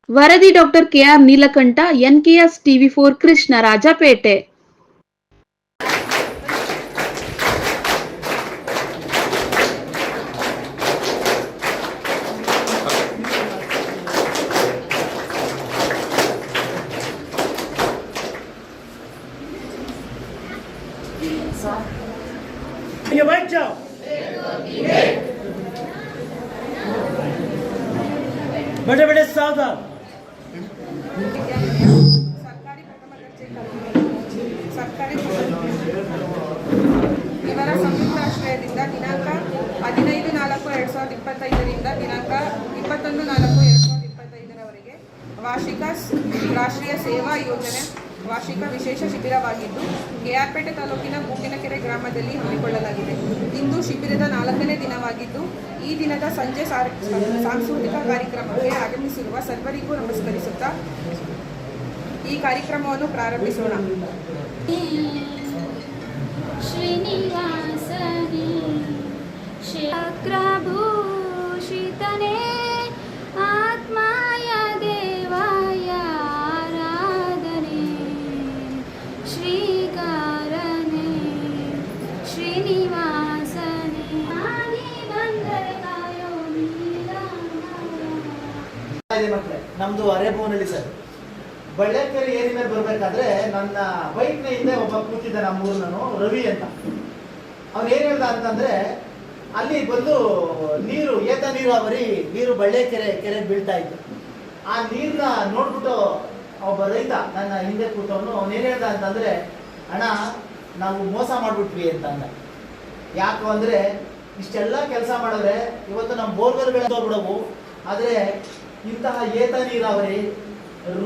ವರದಿ ಡಾಕ್ಟರ್ ಕೆಆರ್ ನೀಲಕಂಠ, ಎನ್ಕೆಎಸ್ ಟಿವಿ4 ಕೃಷ್ಣರಾಜಪೇಟೆ. ये बैठ जाओ। बड़े बड़े सावधान। ಇವರ ಸಂಯುಕ್ತಾಶ್ರಯದಿಂದ ದಿನಾಂಕ 15/4/2025 ದಿನಾಂಕ 21/4/2025 ವಾರ್ಷಿಕ ರಾಷ್ಟ್ರೀಯ ಸೇವಾ ಯೋಜನೆ ವಾರ್ಷಿಕ ವಿಶೇಷ ಶಿಬಿರವಾಗಿದ್ದು ಕೆಆರ್ಪೇಟೆ ತಾಲೂಕಿನ ಬೂಕಿನಕೆರೆ ಗ್ರಾಮದಲ್ಲಿ ಹಮ್ಮಿಕೊಳ್ಳಲಾಗಿದೆ. ಇಂದು ಶಿಬಿರದ 4ನೇ ದಿನವಾಗಿದ್ದು ಈ ದಿನದ ಸಂಜೆ ಸಾಂಸ್ಕೃತಿಕ ಕಾರ್ಯಕ್ರಮಕ್ಕೆ ಆಗಮಿಸಿರುವ ಸರ್ವರಿಗೂ ನಮಸ್ಕರಿಸುತ್ತಾ ಈ ಕಾರ್ಯಕ್ರಮವನ್ನು ಪ್ರಾರಂಭಿಸೋಣ. ಶ್ರೀನಿವಾಸನೇ ಶಕ್ರಭೂಷಿತನೇ ಆತ್ಮಾಯ ದೇವ ಅರೆಭವನಹಳ್ಳಿ ಸರ್. ಬಳ್ಳಾಕೆರೆ ಏರಿ ಮೇಲೆ ಬರ್ಬೇಕಾದ್ರೆ ನನ್ನ ಬೈಕ್ನ ಹಿಂದೆ ಒಬ್ಬ ಕೂತಿದ್ದ, ನಮ್ಮೂರ್ನನು ರವಿ ಅಂತ. ಅವ್ನು ಏನ್ ಹೇಳ್ದ ಅಂತಂದ್ರೆ, ಅಲ್ಲಿ ಬಂದು ನೀರು ಏತ ನೀರಾವರಿ ನೀರು ಬಳ್ಳಾಕೆರೆ ಕೆರೆಗೆ ಬೀಳ್ತಾ ಇತ್ತು. ಆ ನೀರ್ನ ನೋಡ್ಬಿಟ್ಟು ಒಬ್ಬ ರೈತ ನನ್ನ ಹಿಂದೆ ಕೂತವನು ಅವ್ನು ಏನ್ ಹೇಳ್ದ ಅಂತಂದ್ರೆ, ಅಣ್ಣ ನಾವು ಮೋಸ ಮಾಡ್ಬಿಟ್ವಿ ಅಂತ ಅಂದ. ಯಾಕು ಅಂದ್ರೆ ಇಷ್ಟೆಲ್ಲ ಕೆಲಸ ಮಾಡಿದ್ರೆ ಇವತ್ತು ನಮ್ಮ ಬೋರ್ವೆಲ್ಗಳು ಹೋಗ್ಬಿಡವು, ಆದರೆ ಇಂತಹ ಏತ ನೀರಾವರಿ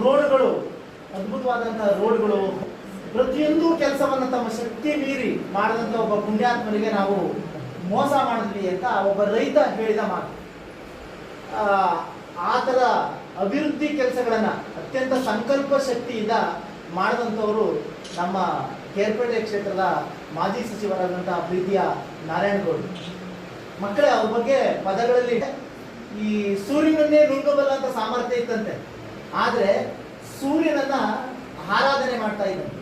ರೋಡ್ಗಳು, ಅದ್ಭುತವಾದಂತಹ ರೋಡ್ಗಳು, ಪ್ರತಿಯೊಂದು ಕೆಲಸವನ್ನು ತಮ್ಮ ಶಕ್ತಿ ಮೀರಿ ಮಾಡಿದಂಥ ಒಬ್ಬ ಪುಣ್ಯಾತ್ಮನಿಗೆ ನಾವು ಮೋಸ ಮಾಡಿದ್ವಿ ಅಂತ ಒಬ್ಬ ರೈತ ಹೇಳಿದ ಮಾತು. ಆ ಥರ ಅಭಿವೃದ್ಧಿ ಕೆಲಸಗಳನ್ನ ಅತ್ಯಂತ ಸಂಕಲ್ಪ ಶಕ್ತಿಯಿಂದ ಮಾಡಿದಂಥವರು ನಮ್ಮ ಕೇರ್ಪೇಟೆ ಕ್ಷೇತ್ರದ ಮಾಜಿ ಸಚಿವರಾದಂತಹ ಪ್ರೀತಿಯ ನಾರಾಯಣಗೌಡರು. ಮಕ್ಕಳೇ, ಅವ್ರ ಬಗ್ಗೆ ಪದಗಳಲ್ಲಿ ಈ ಸೂರ್ಯನನ್ನೇ ನುಂಗಬಲ್ಲಂತ ಸಾಮರ್ಥ್ಯ ಇತ್ತಂತೆ, ಆದ್ರೆ ಸೂರ್ಯನನ್ನ ಆರಾಧನೆ ಮಾಡ್ತಾ ಇದ್ದಂತೆ.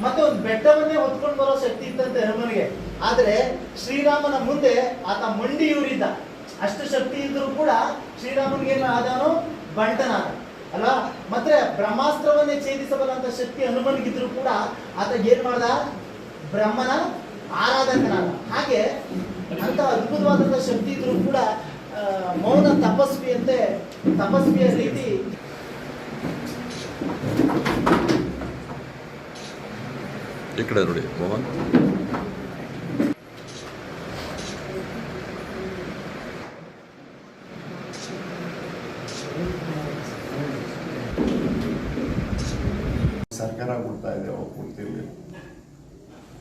ಮತ್ತೆ ಒಂದು ಬೆಟ್ಟವನ್ನೇ ಹೊತ್ಕೊಂಡು ಬರೋ ಶಕ್ತಿ ಇತ್ತಂತೆ ಹನುಮನಿಗೆ, ಆದ್ರೆ ಶ್ರೀರಾಮನ ಮುಂದೆ ಆತ ಮಂಡಿಯೂರಿದ್ದ. ಅಷ್ಟು ಶಕ್ತಿ ಇದ್ರೂ ಕೂಡ ಶ್ರೀರಾಮನಿಗೆ ಆದನು ಬಂಟನಾದ ಅಲ್ವಾ. ಮತ್ತೆ ಬ್ರಹ್ಮಾಸ್ತ್ರವನ್ನೇ ಛೇದಿಸಬಲ್ಲಂತ ಶಕ್ತಿ ಹನುಮನಿಗಿದ್ರು ಕೂಡ ಆತ ಏನ್ ಮಾಡ್ದ, ಬ್ರಹ್ಮನ ಆರಾಧಕನಾದ. ಹಾಗೆ ಅಂತ ಅದ್ಭುತವಾದಂತ ಶಕ್ತಿ ಇದ್ರೂ ಕೂಡ ಮೌನ ತಪಸ್ವಿಯಂತೆ, ತಪಸ್ವಿಯ ರೀತಿ ಈ ಕಡೆ ನೋಡಿ ಮೋಹನ್. ಸರ್ಕಾರ ಕೊಡ್ತಾ ಇದೆ, ಅವಾಗ ಕೊಡ್ತಿರ್ಲಿಲ್ಲ.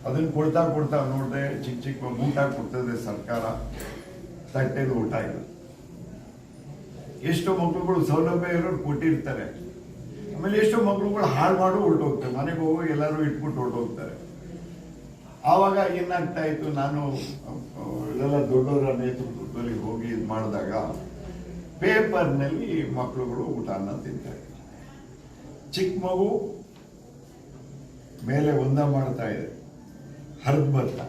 ಅದನ್ನ ಕೊಡ್ತಾ ನೋಡಿದ್ರೆ ಚಿಕ್ಕ ಚಿಕ್ಕ ಊಟ ಕೊಡ್ತದೆ ಸರ್ಕಾರ, ತಟ್ಟೆದು ಊಟ ಇಲ್ಲ. ಎಷ್ಟೋ ಮಕ್ಳುಗಳು ಸೌಲಭ್ಯ ಇರೋರು ಕೊಟ್ಟಿರ್ತಾರೆ, ಆಮೇಲೆ ಎಷ್ಟೋ ಮಕ್ಳುಗಳು ಹಾಳು ಮಾಡು ಹೊರಟೋಗ್ತಾರೆ, ಮನೆಗೆ ಹೋಗಿ ಎಲ್ಲರೂ ಇಟ್ಬಿಟ್ಟು ಹೊರಟೋಗ್ತಾರೆ. ಆವಾಗ ಏನಾಗ್ತಾ ಇತ್ತು, ನಾನು ಇದೆಲ್ಲ ದೊಡ್ಡವರ ನೇತೃತ್ವದಲ್ಲಿ ಹೋಗಿ ಇದು ಮಾಡಿದಾಗ ಪೇಪರ್ನಲ್ಲಿ ಮಕ್ಳುಗಳು ಊಟನ ತಿಂತಾರೆ. ಚಿಕ್ಕ ಮಗು ಮೇಲೆ ಒಂದ ಮಾಡ್ತಾ ಇದೆ, ಹರಿದು ಬರ್ತಾ.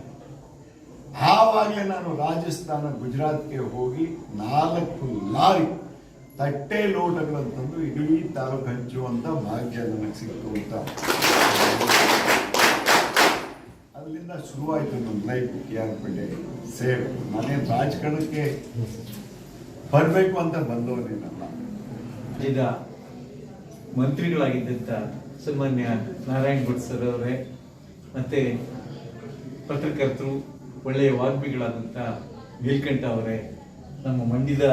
ಆವಾಗಲೇ ನಾನು ರಾಜಸ್ಥಾನ, ಗುಜರಾತ್ಗೆ ಹೋಗಿ 4 ಲಾರಿ ತಟ್ಟೆ ಲೋಟಗಳಂತಂದು ಇಡೀ ತಾಲೂಕು ಹಂಚುವಂತ ಭಾಗ್ಯ ನನಗೆ ಸಿಕ್ತು ಅಂತ. ಅಲ್ಲಿಂದ ಶುರುವಾಯಿತು ನನ್ನ ಲೈಫ್ KRಪೇಟೆ ಸೇವ್. ನಾನೇನು ರಾಜಕಾರಣಕ್ಕೆ ಬರಬೇಕು ಅಂತ ಬಂದವನೇನಲ್ಲ. ಈಗ ಮಂತ್ರಿಗಳಾಗಿದ್ದಂಥ ಸನ್ಮಾನ್ಯ ನಾರಾಯಣ್ ಗೌಡ್ ಸರ್ ಅವರೇ, ಮತ್ತೆ ಪತ್ರಕರ್ತರು, ಒಳ್ಳೆಯ ವಾಗ್ಮಿಗಳಾದಂಥ ನೀಲಕಂಠ ಅವರೇ, ನಮ್ಮ ಮಂಡ್ಯದ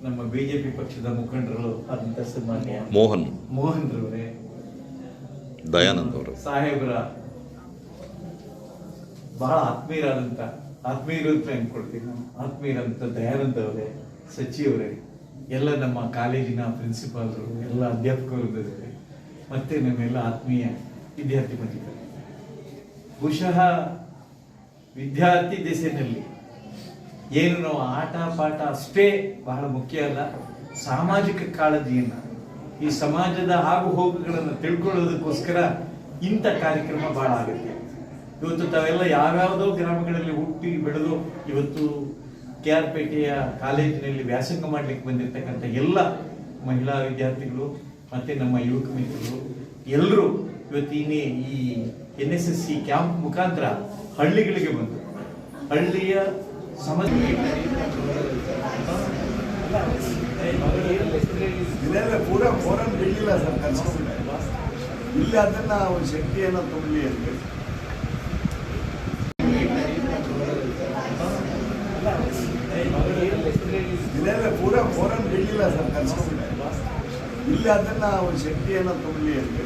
ನಮ್ಮ BJP ಪಕ್ಷದ ಮುಖಂಡರು ಆದಂಥ ಸನ್ಮಾನ್ಯ ಮೋಹನ್ ರವರೇ, ದಯಾನಂದ್ ಅವರು, ಸಾಹೇಬರ ಬಹಳ ಆತ್ಮೀಯರು ಅಂತ ಅನ್ಕೊಳ್ತೀನಿ ನಾನು, ಆತ್ಮೀಯರಂತ ದಯಾನಂದ್ ಅವರೇ, ಸಚಿವರೇ, ಎಲ್ಲ ನಮ್ಮ ಕಾಲೇಜಿನ ಪ್ರಿನ್ಸಿಪಾಲ್ರು, ಎಲ್ಲ ಅಧ್ಯಾಪಕರು, ಮತ್ತೆ ನಮ್ಮೆಲ್ಲ ಆತ್ಮೀಯ ವಿದ್ಯಾರ್ಥಿ ಬಂದಿದ್ದಾರೆ. ಬಹುಶಃ ವಿದ್ಯಾರ್ಥಿ ದೆಸೆಯಲ್ಲಿ ಏನು ನಾವು ಆಟ ಪಾಠ ಅಷ್ಟೇ ಬಹಳ ಮುಖ್ಯ ಅಲ್ಲ, ಸಾಮಾಜಿಕ ಕಾಳಜಿಯನ್ನ, ಈ ಸಮಾಜದ ಆಗು ಹೋಗುಗಳನ್ನು ತಿಳ್ಕೊಳ್ಳೋದಕ್ಕೋಸ್ಕರ ಇಂಥ ಕಾರ್ಯಕ್ರಮ ಬಹಳ ಅಗತ್ಯ. ಇವತ್ತು ತಾವೆಲ್ಲ ಯಾವ್ಯಾವುದೋ ಗ್ರಾಮಗಳಲ್ಲಿ ಹುಟ್ಟಿ ಬೆಳೆದು ಇವತ್ತು KRಪೇಟೆಯ ಕಾಲೇಜಿನಲ್ಲಿ ವ್ಯಾಸಂಗ ಮಾಡ್ಲಿಕ್ಕೆ ಬಂದಿರತಕ್ಕಂಥ ಎಲ್ಲ ಮಹಿಳಾ ವಿದ್ಯಾರ್ಥಿಗಳು ಮತ್ತೆ ನಮ್ಮ ಯುವಕ ಮಿತ್ರರು ಎಲ್ಲರೂ ಇವತ್ತು ಈ NSSC ಕ್ಯಾಂಪ್ ಮುಖಾಂತರ ಹಳ್ಳಿಗಳಿಗೆ ಬಂದು ಹಳ್ಳಿಯ ಸಮಸ್ಯೆ ಇದೆಲ್ಲ ಪೂರ ಫೋರಂ ಬಿಡಲಿಲ್ಲ ಸರ್, ಕನ್ಸ್ಕೊಂಡ್ಬಿಟ್ಟೆ. ಇಲ್ಲಿ ಅದನ್ನ ಒಂದು ಶಕ್ತಿಯನ್ನು ತುಂಬಲಿ ಅಂತ ಇದೆಲ್ಲ ಪೂರ ಫೋರಂ ಬಿಡಲಿಲ್ಲ ಸರ್, ಕನ್ಸ್ಕೊಂಡ್ಬಿಟ್ಟೆ. ಇಲ್ಲಿ ಅದನ್ನ ಒಂದು ಶಕ್ತಿಯನ್ನು ತುಂಬಲಿ ಅಂತ.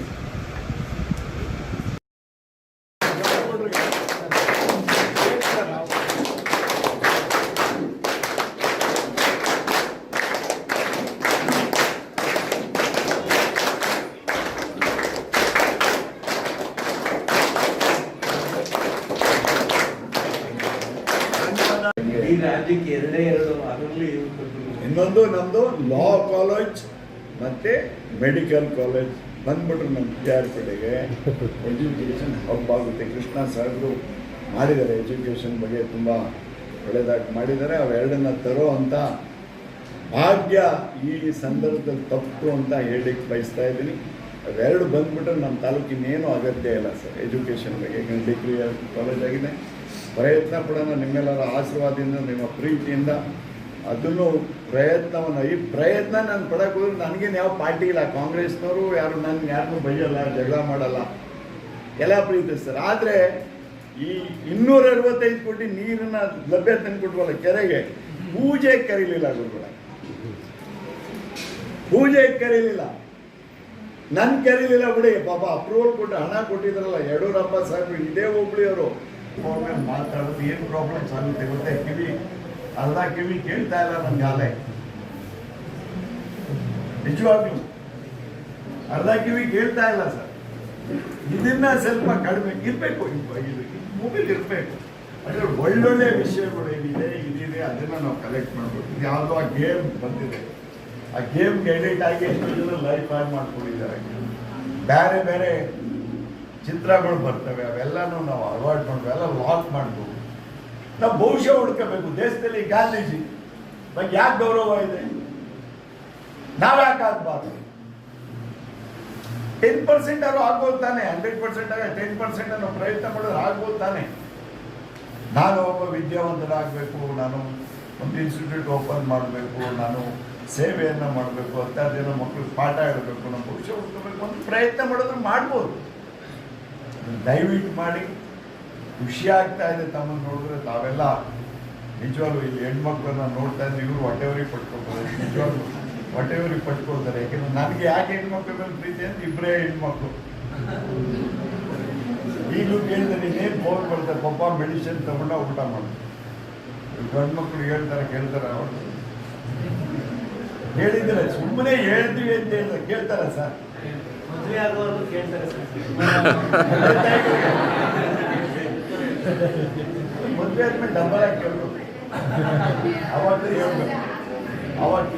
ಈ ರಾಜ್ಯಕ್ಕೆ ಎರಡೇ ಅದರಲ್ಲಿ ಇನ್ನೊಂದು ನಮ್ದು ಲಾ ಕಾಲೇಜ್ ಮತ್ತೆ ಮೆಡಿಕಲ್ ಕಾಲೇಜ್ ಬಂದ್ಬಿಟ್ರು ನಮ್ಮ KRಪೇಟೆಗೆ. ಎಜುಕೇಷನ್ ಹಬ್ ಆಗುತ್ತೆ. ಕೃಷ್ಣ ಸಾಹೇಬರು ಮಾಡಿದ್ದಾರೆ, ಎಜುಕೇಷನ್ ಬಗ್ಗೆ ತುಂಬ ಒಳ್ಳೆಯದಾಗಿ ಮಾಡಿದ್ದಾರೆ. ಅವೆರಡನ್ನ ತರೋ ಅಂತ ಭಾಗ್ಯ ಈ ಸಂದರ್ಭದಲ್ಲಿ ತಪ್ಪು ಅಂತ ಹೇಳಲಿಕ್ಕೆ ಬಯಸ್ತಾ ಇದ್ದೀನಿ. ಅವೆರಡು ಬಂದ್ಬಿಟ್ರೆ ನಮ್ಮ ತಾಲೂಕಿನೇನು ಅಗತ್ಯ ಇಲ್ಲ ಸರ್. ಎಜುಕೇಷನ್ ಬಗ್ಗೆ ಡಿಗ್ರಿ ಕಾಲೇಜ್ ಆಗಿದೆ, ಪ್ರಯತ್ನ ಪಡೋಣ. ನಿಮ್ಮೆಲ್ಲರ ಆಶೀರ್ವಾದದಿಂದ, ನಿಮ್ಮ ಪ್ರೀತಿಯಿಂದ ಅದನ್ನು ಪ್ರಯತ್ನವನ್ನು, ಈ ಪ್ರಯತ್ನ ನಾನು ಪಡಕ್ಕೆ ಹೋದ್ರೆ ನನಗೇನು ಯಾವ ಪಾರ್ಟಿ ಇಲ್ಲ, ಕಾಂಗ್ರೆಸ್ನವರು ಯಾರು ನಾನು ಯಾರನ್ನೂ ಬೈಯಲ್ಲ, ಜಗಳ ಮಾಡಲ್ಲ, ಎಲ್ಲ ಪ್ರೀತಿಸ್ತಾರೆ. ಆದರೆ ಈ 265 ಕೋಟಿ ನೀರನ್ನ ಲಭ್ಯತೆ ತಂದುಕೊಟ್ವಲ್ಲ ಕೆರೆಗೆ, ಪೂಜೆ ಕರೀಲಿಲ್ಲ ಗುರುಗಳ, ಪೂಜೆ ಕರೀಲಿಲ್ಲ, ನನ್ ಕರೀಲಿಲ್ಲ ಬಿಡಿ. ಪಾಪ ಅಪ್ರೂವಲ್ ಕೊಟ್ಟು ಹಣ ಕೊಟ್ಟಿದ್ರಲ್ಲ ಯಡಿಯೂರಪ್ಪ ಸಾಹೇಬ್, ಇದೇ ಹುಬ್ಳಿಯವರು ಮಾತಾಡೋದು ಏನು ಪ್ರಾಬ್ಲಮ್ಸ್ ಆಗುತ್ತೆ ಗೊತ್ತೇ? ಕಿವಿ ಕೇಳ್ತಾ ಇಲ್ಲ ನನ್ಗೆ ಅಲ್ಲೇ, ನಿಜವಾಗ್ಲೂ ಅರ್ಧ ಕಿವಿ ಕೇಳ್ತಾ ಇಲ್ಲ ಸರ್. ಇದನ್ನ ಸ್ವಲ್ಪ ಕಡಿಮೆ ಇರಬೇಕು, ಮೊಬೈಲ್ ಇರಬೇಕು. ಅಂದರೆ ಒಳ್ಳೊಳ್ಳೆ ವಿಷಯಗಳು ಇದಿದೆ ಅದನ್ನ ನಾವು ಕಲೆಕ್ಟ್ ಮಾಡ್ಬೇಕು. ಯಾವುದೋ ಆ ಗೇಮ್ ಬಂದಿದೆ, ಆ ಗೇಮ್ಗೆ ಎಡಿಟ್ ಆಗಿ ಎಷ್ಟೋ ಜನ ಲೈಫ್ ಹಾಳು ಮಾಡ್ಕೊಂಡಿದ್ದಾರೆ. ಬೇರೆ ಬೇರೆ ಚಿತ್ರಗಳು ಬರ್ತವೆ, ಅವೆಲ್ಲನೂ ನಾವು ಅವಾಯ್ಡ್ ಮಾಡ್ಬೇಕು, ಎಲ್ಲ ಲಾಕ್ ಮಾಡ್ಬೇಕು. ನಾವು ಭವಿಷ್ಯ ಹುಡ್ಕೋಬೇಕು. ದೇಶದಲ್ಲಿ ಗಾಂಧೀಜಿ ಬಗ್ಗೆ ಯಾಕೆ ಗೌರವ ಇದೆ, ನಾವ್ಯಾಕೆ ಆಗ್ಬಾರ್ದು? 10% ಅವರು ಆಗ್ಬೋದು ತಾನೆ, 100% ಆಗ 10% ಅನ್ನೋ ಪ್ರಯತ್ನ ಮಾಡಿದ್ರೆ ಆಗ್ಬೋದು ತಾನೆ. ನಾನು ಒಬ್ಬ ವಿದ್ಯಾವಂತರಾಗಬೇಕು, ನಾನು ಒಂದು ಇನ್ಸ್ಟಿಟ್ಯೂಟ್ ಓಪನ್ ಮಾಡಬೇಕು, ನಾನು ಸೇವೆಯನ್ನು ಮಾಡಬೇಕು, 10 ಜನ ಮಕ್ಕಳು ಪಾಠ ಹೇಳಬೇಕು, ನಮ್ಮ ಭವಿಷ್ಯ ಹುಡ್ಕೋಬೇಕು, ಒಂದು ಪ್ರಯತ್ನ ಮಾಡಿದ್ರೆ ಮಾಡ್ಬೋದು. ದಯವಿಟ್ಟು ಮಾಡಿ. ಖುಷಿ ಆಗ್ತಾ ಇದೆ ತಮ್ಮನ್ನು ನೋಡಿದ್ರೆ. ತಾವೆಲ್ಲ ನಿಜವಾಗ್ಲೂ ಇಲ್ಲಿ ಹೆಣ್ಮಕ್ಳನ್ನ ನೋಡ್ತಾ ಇದ್ರೆ ಇವರು ಹೊಟ್ಟೆವರಿಗೆ ಪಟ್ಕೊಳ್ತಾರೆ, ನಿಜವಾಗ್ಲೂ ಹೊಟ್ಟೆವರಿಗೆ ಪಟ್ಕೊಳ್ತಾರೆ. ಯಾಕೆಂದ್ರೆ ನನಗೆ ಯಾಕೆ ಹೆಣ್ಮಕ್ಳ ಮೇಲೆ ಪ್ರೀತಿ ಅಂತ, ಇಬ್ಬರೇ ಹೆಣ್ಮಕ್ಳು. ಈಗಲೂ ಕೇಳಿದ್ರೆ ನೀನೇನು ಫೋನ್ ಮಾಡ್ತಾರೆ, ಪಪ್ಪ ಮೆಡಿಸಿನ್ ತಗೊಂಡ ಊಟ ಮಾಡ್ತಾರೆ. ಗಂಡು ಮಕ್ಕಳು ಹೇಳ್ತಾರೆ, ಕೇಳ್ತಾರೆ, ಅವರು ಹೇಳಿದ್ರೆ ಸುಮ್ಮನೆ ಹೇಳ್ತೀವಿ ಅಂತ ಹೇಳಿದ್ರೆ ಕೇಳ್ತಾರೆ ಸರ್. ಮದುವೆ ಆಗೋರು ಕೇಳ್ತಾರೆ ಸರ್. ಮದುವೆ ಆದ್ಮೇಲೆ ಡಬಲ್ ಆಗಿ ಕೇಳ್ಬೇಕು, ಅವಾಗ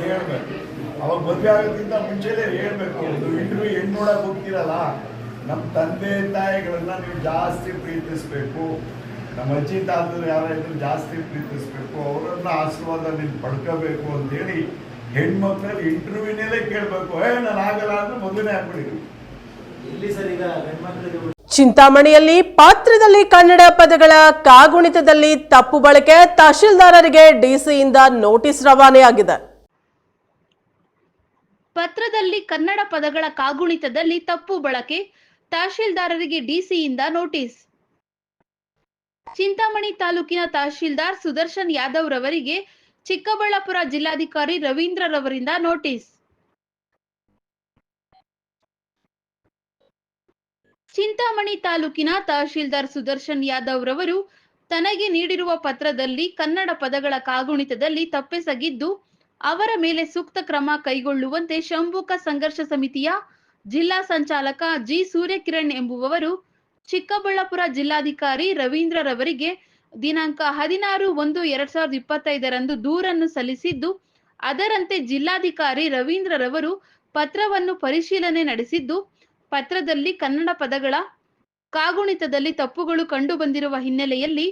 ಹೇಳ್ಬೇಕು, ಅವಾಗ ಮದುವೆ ಆಗೋದ್ಕಿಂತ ಮುಂಚೆನೇ ಹೇಳ್ಬೇಕು. ಇಂಟರ್ವ್ಯೂ ಹೆಣ್ಣು ನೋಡಕ್ ಹೋಗ್ತೀರಲ್ಲ, ನಮ್ಮ ತಂದೆ ತಾಯಿಗಳನ್ನ ನೀವು ಜಾಸ್ತಿ ಪ್ರೀತಿಸ್ಬೇಕು. ನಮ್ಮ ಅಜ್ಜಿ ತಾತರು ಯಾರಾದ್ರೂ ಜಾಸ್ತಿ ಪ್ರೀತಿಸ್ಬೇಕು, ಅವರನ್ನ ಆಶೀರ್ವಾದ ನೀವು ಪಡ್ಕೋಬೇಕು ಅಂತೇಳಿ ಹೆಣ್ಮಕ್ಳಲ್ಲಿ ಇಂಟರ್ವ್ಯೂನಲ್ಲೇ ಕೇಳಬೇಕು. ನಾನು ಆಗಲ್ಲ ಅಂದ್ರೆ ಮದುವೆನೇ ಆಗ್ಬಿಡಿ. ಇಲ್ಲಿ ಸರ್ ಈಗ ಹೆಣ್ಮಕ್ಳಿಗೆ ಚಿಂತಾಮಣಿಯಲ್ಲಿ ಪಾತ್ರದಲ್ಲಿ ಕನ್ನಡ ಪದಗಳ ಕಾಗುಣಿತದಲ್ಲಿ ತಪ್ಪು ಬಳಕೆ, ತಹಶೀಲ್ದಾರರಿಗೆ ಡಿಸಿಯಿಂದ ನೋಟಿಸ್ ರವಾನೆಯಾಗಿದೆ. ಪತ್ರದಲ್ಲಿ ಕನ್ನಡ ಪದಗಳ ಕಾಗುಣಿತದಲ್ಲಿ ತಪ್ಪು ಬಳಕೆ, ತಹಶೀಲ್ದಾರರಿಗೆ ಡಿಸಿಯಿಂದ ನೋಟಿಸ್. ಚಿಂತಾಮಣಿ ತಾಲೂಕಿನ ತಹಶೀಲ್ದಾರ್ ಸುದರ್ಶನ್ ಯಾದವ್ ರವರಿಗೆ ಚಿಕ್ಕಬಳ್ಳಾಪುರ ಜಿಲ್ಲಾಧಿಕಾರಿ ರವೀಂದ್ರ ರವರಿಂದ ನೋಟಿಸ್. ಚಿಂತಾಮಣಿ ತಾಲೂಕಿನ ತಹಶೀಲ್ದಾರ್ ಸುದರ್ಶನ್ ಯಾದವ್ ರವರು ತನಗೆ ನೀಡಿರುವ ಪತ್ರದಲ್ಲಿ ಕನ್ನಡ ಪದಗಳ ಕಾಗುಣಿತದಲ್ಲಿ ತಪ್ಪೆಸಗಿದ್ದು ಅವರ ಮೇಲೆ ಸೂಕ್ತ ಕ್ರಮ ಕೈಗೊಳ್ಳುವಂತೆ ಶಂಭುಕ ಸಂಘರ್ಷ ಸಮಿತಿಯ ಜಿಲ್ಲಾ ಸಂಚಾಲಕ ಜಿ ಸೂರ್ಯಕಿರಣ್ ಎಂಬುವವರು ಚಿಕ್ಕಬಳ್ಳಾಪುರ ಜಿಲ್ಲಾಧಿಕಾರಿ ರವೀಂದ್ರ ರವರಿಗೆ ದಿನಾಂಕ 16/1/2025 ದೂರನ್ನು ಸಲ್ಲಿಸಿದ್ದು, ಅದರಂತೆ ಜಿಲ್ಲಾಧಿಕಾರಿ ರವೀಂದ್ರ ರವರು ಪತ್ರವನ್ನು ಪರಿಶೀಲನೆ ನಡೆಸಿದ್ದು, ಪತ್ರದಲ್ಲಿ ಕನ್ನಡ ಪದಗಳ ಕಾಗುಣಿತದಲ್ಲಿ ತಪ್ಪುಗಳು ಕಂಡು ಬಂದಿರುವ ಹಿನ್ನೆಲೆಯಲ್ಲಿ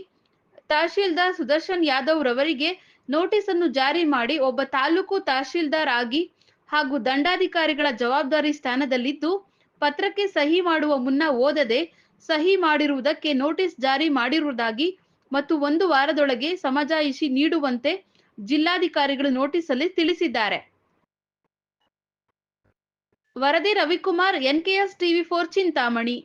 ತಹಶೀಲ್ದಾರ್ ಸುದರ್ಶನ್ ಯಾದವ್ ರವರಿಗೆ ನೋಟಿಸ್ ಅನ್ನು ಜಾರಿ ಮಾಡಿ ಒಬ್ಬ ತಾಲೂಕು ತಹಶೀಲ್ದಾರ್ ಆಗಿ ಹಾಗೂ ದಂಡಾಧಿಕಾರಿಗಳ ಜವಾಬ್ದಾರಿ ಸ್ಥಾನದಲ್ಲಿದ್ದು ಪತ್ರಕ್ಕೆ ಸಹಿ ಮಾಡುವ ಮುನ್ನ ಓದದೆ ಸಹಿ ಮಾಡಿರುವುದಕ್ಕೆ ನೋಟಿಸ್ ಜಾರಿ ಮಾಡಿರುವುದಾಗಿ ಮತ್ತು 1 ವಾರದೊಳಗೆ ಸಮಜಾಯಿಷಿ ನೀಡುವಂತೆ ಜಿಲ್ಲಾಧಿಕಾರಿಗಳು ನೋಟಿಸ್ ಅಲ್ಲಿ ತಿಳಿಸಿದ್ದಾರೆ. ವರದಿ ರವಿಕುಮಾರ್, NKS TV4 ಚಿಂತಾಮಣಿ.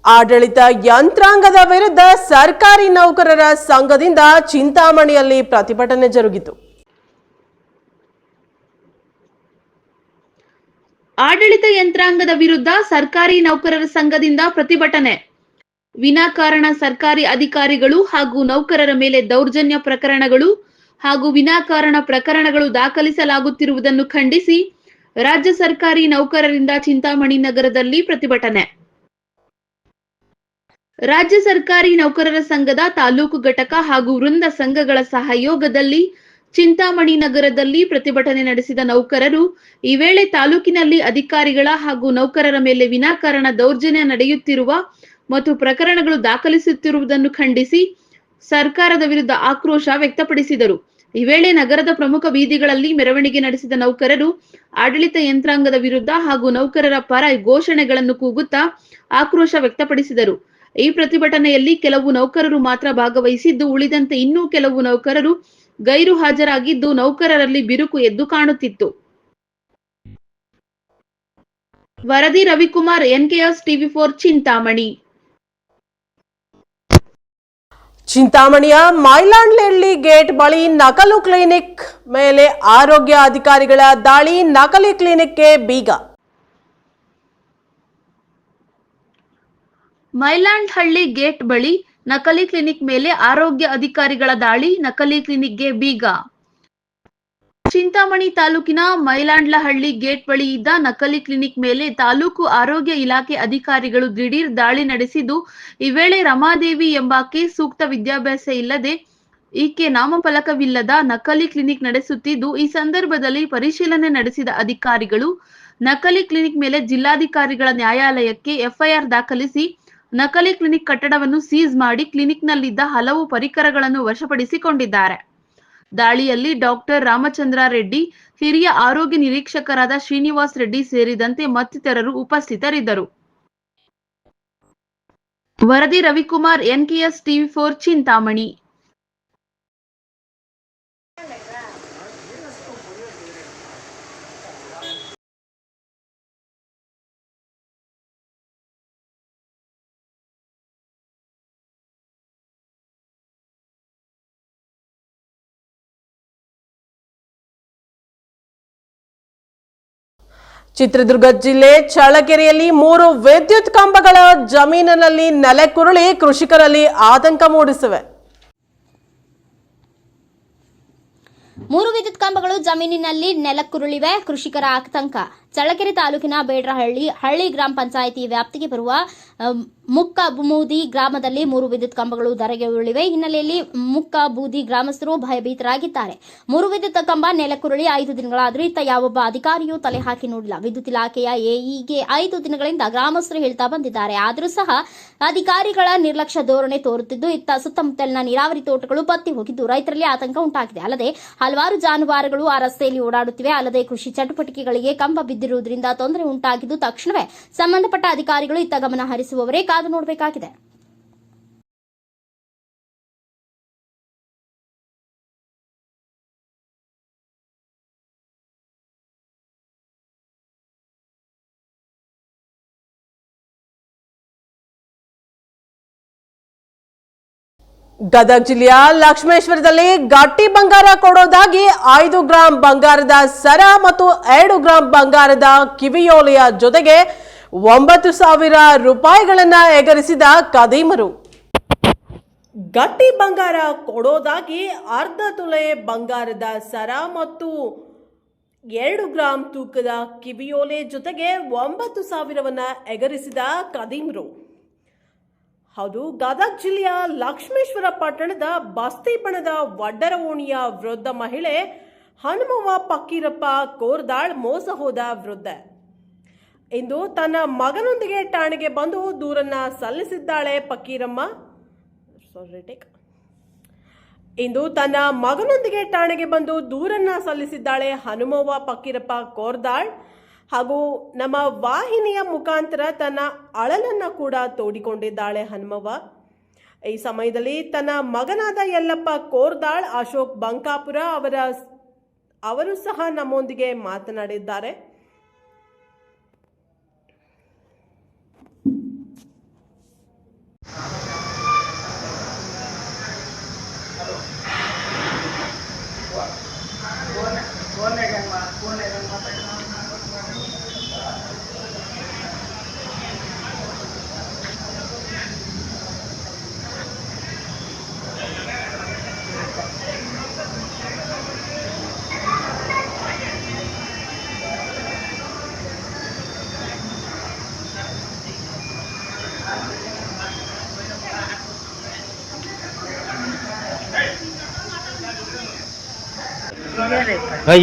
ಆಡಳಿತ ಯಂತ್ರಾಂಗದ ವಿರುದ್ಧ ಸರ್ಕಾರಿ ನೌಕರರ ಸಂಘದಿಂದ ಚಿಂತಾಮಣಿಯಲ್ಲಿ ಪ್ರತಿಭಟನೆ ಜರುಗಿತು. ಆಡಳಿತ ಯಂತ್ರಾಂಗದ ವಿರುದ್ಧ ಸರ್ಕಾರಿ ನೌಕರರ ಸಂಘದಿಂದ ಪ್ರತಿಭಟನೆ. ವಿನಾಕಾರಣ ಸರ್ಕಾರಿ ಅಧಿಕಾರಿಗಳು ಹಾಗೂ ನೌಕರರ ಮೇಲೆ ದೌರ್ಜನ್ಯ ಪ್ರಕರಣಗಳು ಹಾಗೂ ವಿನಾಕಾರಣ ಪ್ರಕರಣಗಳು ದಾಖಲಿಸಲಾಗುತ್ತಿರುವುದನ್ನು ಖಂಡಿಸಿ ರಾಜ್ಯ ಸರ್ಕಾರಿ ನೌಕರರಿಂದ ಚಿಂತಾಮಣಿ ನಗರದಲ್ಲಿ ಪ್ರತಿಭಟನೆ. ರಾಜ್ಯ ಸರ್ಕಾರಿ ನೌಕರರ ಸಂಘದ ತಾಲೂಕು ಘಟಕ ಹಾಗೂ ವೃಂದ ಸಂಘಗಳ ಸಹಯೋಗದಲ್ಲಿ ಚಿಂತಾಮಣಿ ನಗರದಲ್ಲಿ ಪ್ರತಿಭಟನೆ ನಡೆಸಿದ ನೌಕರರು ಈ ವೇಳೆ ತಾಲೂಕಿನಲ್ಲಿ ಅಧಿಕಾರಿಗಳ ಹಾಗೂ ನೌಕರರ ಮೇಲೆ ವಿನಾಕಾರಣ ದೌರ್ಜನ್ಯ ನಡೆಯುತ್ತಿರುವ ಮತ್ತು ಪ್ರಕರಣಗಳು ದಾಖಲಿಸುತ್ತಿರುವುದನ್ನು ಖಂಡಿಸಿ ಸರ್ಕಾರದ ವಿರುದ್ಧ ಆಕ್ರೋಶ ವ್ಯಕ್ತಪಡಿಸಿದರು. ಈ ವೇಳೆ ನಗರದ ಪ್ರಮುಖ ಬೀದಿಗಳಲ್ಲಿ ಮೆರವಣಿಗೆ ನಡೆಸಿದ ನೌಕರರು ಆಡಳಿತ ಯಂತ್ರಾಂಗದ ವಿರುದ್ಧ ಹಾಗೂ ನೌಕರರ ಪರ ಘೋಷಣೆಗಳನ್ನು ಕೂಗುತ್ತಾ ಆಕ್ರೋಶ ವ್ಯಕ್ತಪಡಿಸಿದರು. ಈ ಪ್ರತಿಭಟನೆಯಲ್ಲಿ ಕೆಲವು ನೌಕರರು ಮಾತ್ರ ಭಾಗವಹಿಸಿದ್ದು, ಉಳಿದಂತೆ ಇನ್ನೂ ಕೆಲವು ನೌಕರರು ಗೈರು ಹಾಜರಾಗಿದ್ದು ನೌಕರರಲ್ಲಿ ಬಿರುಕು ಎದ್ದು ಕಾಣುತ್ತಿತ್ತು. ವರದಿ ರವಿಕುಮಾರ್, NKS TV4 ಚಿಂತಾಮಣಿ. ಚಿಂತಾಮಣಿಯ ಮೈಲಾಂಡ್ಲಹಳ್ಳಿ ಗೇಟ್ ಬಳಿ ನಕಲು ಕ್ಲಿನಿಕ್ ಮೇಲೆ ಆರೋಗ್ಯ ಅಧಿಕಾರಿಗಳ ದಾಳಿ, ನಕಲಿ ಕ್ಲಿನಿಕ್ಗೆ ಬೀಗ. ಮೈಲಾಂಡ್ಹಳ್ಳಿ ಗೇಟ್ ಬಳಿ ನಕಲಿ ಕ್ಲಿನಿಕ್ ಮೇಲೆ ಆರೋಗ್ಯ ಅಧಿಕಾರಿಗಳ ದಾಳಿ, ನಕಲಿ ಕ್ಲಿನಿಕ್ಗೆ ಬೀಗ. ಚಿಂತಾಮಣಿ ತಾಲೂಕಿನ ಮೈಲಾಂಡ್ಲಹಳ್ಳಿ ಗೇಟ್ ಬಳಿ ಇದ್ದ ನಕಲಿ ಕ್ಲಿನಿಕ್ ಮೇಲೆ ತಾಲೂಕು ಆರೋಗ್ಯ ಇಲಾಖೆ ಅಧಿಕಾರಿಗಳು ದಿಢೀರ್ ದಾಳಿ ನಡೆಸಿದ್ದು, ಈ ವೇಳೆ ರಮಾದೇವಿ ಎಂಬಾಕೆ ಸೂಕ್ತ ವಿದ್ಯಾಭ್ಯಾಸ ಇಲ್ಲದೆ ಈಕೆ ನಾಮಫಲಕವಿಲ್ಲದ ನಕಲಿ ಕ್ಲಿನಿಕ್ ನಡೆಸುತ್ತಿದ್ದು, ಈ ಸಂದರ್ಭದಲ್ಲಿ ಪರಿಶೀಲನೆ ನಡೆಸಿದ ಅಧಿಕಾರಿಗಳು ನಕಲಿ ಕ್ಲಿನಿಕ್ ಮೇಲೆ ಜಿಲ್ಲಾಧಿಕಾರಿಗಳ ನ್ಯಾಯಾಲಯಕ್ಕೆ FIR ದಾಖಲಿಸಿ ನಕಲಿ ಕ್ಲಿನಿಕ್ ಕಟ್ಟಡವನ್ನು ಸೀಸ್ ಮಾಡಿ ಕ್ಲಿನಿಕ್ನಲ್ಲಿದ್ದ ಹಲವು ಪರಿಕರಗಳನ್ನು ವಶಪಡಿಸಿಕೊಂಡಿದ್ದಾರೆ. ದಾಳಿಯಲ್ಲಿ ಡಾಕ್ಟರ್ ರಾಮಚಂದ್ರ ರೆಡ್ಡಿ, ಹಿರಿಯ ಆರೋಗ್ಯ ನಿರೀಕ್ಷಕರಾದ ಶ್ರೀನಿವಾಸ್ ರೆಡ್ಡಿ ಸೇರಿದಂತೆ ಮತ್ತಿತರರು ಉಪಸ್ಥಿತರಿದ್ದರು. ವರದಿ ರವಿಕುಮಾರ್, NKS TV4 ಚಿಂತಾಮಣಿ. ಚಿತ್ರದುರ್ಗ ಜಿಲ್ಲೆ ಚಳ್ಳಕೆರೆಯಲ್ಲಿ 3 ವಿದ್ಯುತ್ ಕಂಬಗಳ ಜಮೀನಿನಲ್ಲಿ ನೆಲಕ್ಕುರುಳಿ ಕೃಷಿಕರಲ್ಲಿ ಆತಂಕ ಮೂಡಿಸಿವೆ. 3 ವಿದ್ಯುತ್ ಕಂಬಗಳು ಜಮೀನಿನಲ್ಲಿ ನೆಲಕ್ಕುರುಳಿವೆ, ಕೃಷಿಕರ ಆತಂಕ. ಚಳ್ಳಕೆರೆ ತಾಲೂಕಿನ ಬೇಡ್ರಹಳ್ಳಿ ಗ್ರಾಮ ಪಂಚಾಯಿತಿ ವ್ಯಾಪ್ತಿಗೆ ಬರುವ ಮುಕ್ಕಬೂದಿ ಗ್ರಾಮದಲ್ಲಿ 3 ವಿದ್ಯುತ್ ಕಂಬಗಳು ಧರೆಗೆ ಉರುಳಿವೆ. ಹಿನ್ನೆಲೆಯಲ್ಲಿ ಮುಕ್ಕಬೂದಿ ಗ್ರಾಮಸ್ಥರು ಭಯಭೀತರಾಗಿದ್ದಾರೆ. 3 ವಿದ್ಯುತ್ ಕಂಬ ನೆಲಕ್ಕುರುಳಿ 5 ದಿನಗಳಾದರೂ ಇತ್ತ ಯಾವೊಬ್ಬ ಅಧಿಕಾರಿಯೂ ತಲೆ ಹಾಕಿ ನೋಡಿಲ್ಲ. ವಿದ್ಯುತ್ ಇಲಾಖೆಯ AEಗೆ 5 ದಿನಗಳಿಂದ ಗ್ರಾಮಸ್ಥರು ಹೇಳ್ತಾ ಬಂದಿದ್ದಾರೆ. ಆದರೂ ಸಹ ಅಧಿಕಾರಿಗಳ ನಿರ್ಲಕ್ಷ್ಯ ಧೋರಣೆ ತೋರುತ್ತಿದ್ದು, ಇತ್ತ ಸುತ್ತಮುತ್ತಲಿನ ನೀರಾವರಿ ತೋಟಗಳು ಬತ್ತಿ ಹೋಗಿದ್ದು ರೈತರಲ್ಲಿ ಆತಂಕ ಉಂಟಾಗಿದೆ. ಅಲ್ಲದೆ ಹಲವಾರು ಜಾನುವಾರುಗಳು ಆ ರಸ್ತೆಯಲ್ಲಿ ಓಡಾಡುತ್ತಿವೆ. ಅಲ್ಲದೆ ಕೃಷಿ ಚಟುವಟಿಕೆಗಳಿಗೆ ಕಂಬ ಬಿದ್ದಿರುವುದರಿಂದ ತೊಂದರೆ ಉಂಟಾಗಿದ್ದು, ತಕ್ಷಣವೇ ಸಂಬಂಧಪಟ್ಟ ಅಧಿಕಾರಿಗಳು ಇತ್ತ ಗಮನ ಹರಿಸುವವರೇ ಕಾದು ನೋಡಬೇಕಾಗಿದೆ. ಗದಗ ಜಿಲ್ಲೆಯ ಲಕ್ಷ್ಮೇಶ್ವರದಲ್ಲಿ ಗಟ್ಟಿ ಬಂಗಾರ ಕೊಡೋದಾಗಿ 5 ಗ್ರಾಂ ಬಂಗಾರದ ಸರ ಮತ್ತು 2 ಗ್ರಾಂ ಬಂಗಾರದ ಕಿವಿಯೋಲೆಯ ಜೊತೆಗೆ 9,000 ರೂಪಾಯಿಗಳನ್ನ ಎಗರಿಸಿದ ಕದೀಮರು. ಗಟ್ಟಿ ಬಂಗಾರ ಕೊಡೋದಾಗಿ ಅರ್ಧ ತೊಲೆ ಬಂಗಾರದ ಸರ ಮತ್ತು 2 ಗ್ರಾಂ ತೂಕದ ಕಿವಿಯೋಲೆ ಜೊತೆಗೆ 9,000ವನ್ನ ಎಗರಿಸಿದ ಕದೀಮರು. ಹೌದು, ಗದಗ ಜಿಲ್ಲೆಯ ಲಕ್ಷ್ಮೇಶ್ವರ ಪಟ್ಟಣದ ಬಸ್ತಿ ಬಣದ ವಡ್ಡರ ಓಣಿಯ ವೃದ್ಧ ಮಹಿಳೆ ಹನುಮವ್ವ ಪಕ್ಕೀರಪ್ಪ ಕೋರ್ದಾಳ್ ಮೋಸ ಹೋದ ವೃದ್ಧೆ ಇಂದು ತನ್ನ ಮಗನೊಂದಿಗೆ ಠಾಣೆಗೆ ಬಂದು ದೂರನ್ನ ಸಲ್ಲಿಸಿದ್ದಾಳೆ. ಹನುಮವ್ವ ಪಕ್ಕೀರಪ್ಪ ಕೋರ್ದಾಳ್ ಹಾಗೂ ನಮ್ಮ ವಾಹಿನಿಯ ಮುಖಾಂತರ ತನ್ನ ಅಳಲನ್ನ ಕೂಡ ತೋಡಿಕೊಂಡಿದ್ದಾಳೆ ಹನುಮವ್ವ. ಈ ಸಮಯದಲ್ಲಿ ತನ್ನ ಮಗನಾದ ಯಲ್ಲಪ್ಪ ಕೋರ್ದಾಳ್, ಅಶೋಕ್ ಬಂಕಾಪುರ ಅವರು ಸಹ ನಮ್ಮೊಂದಿಗೆ ಮಾತನಾಡಿದ್ದಾರೆ.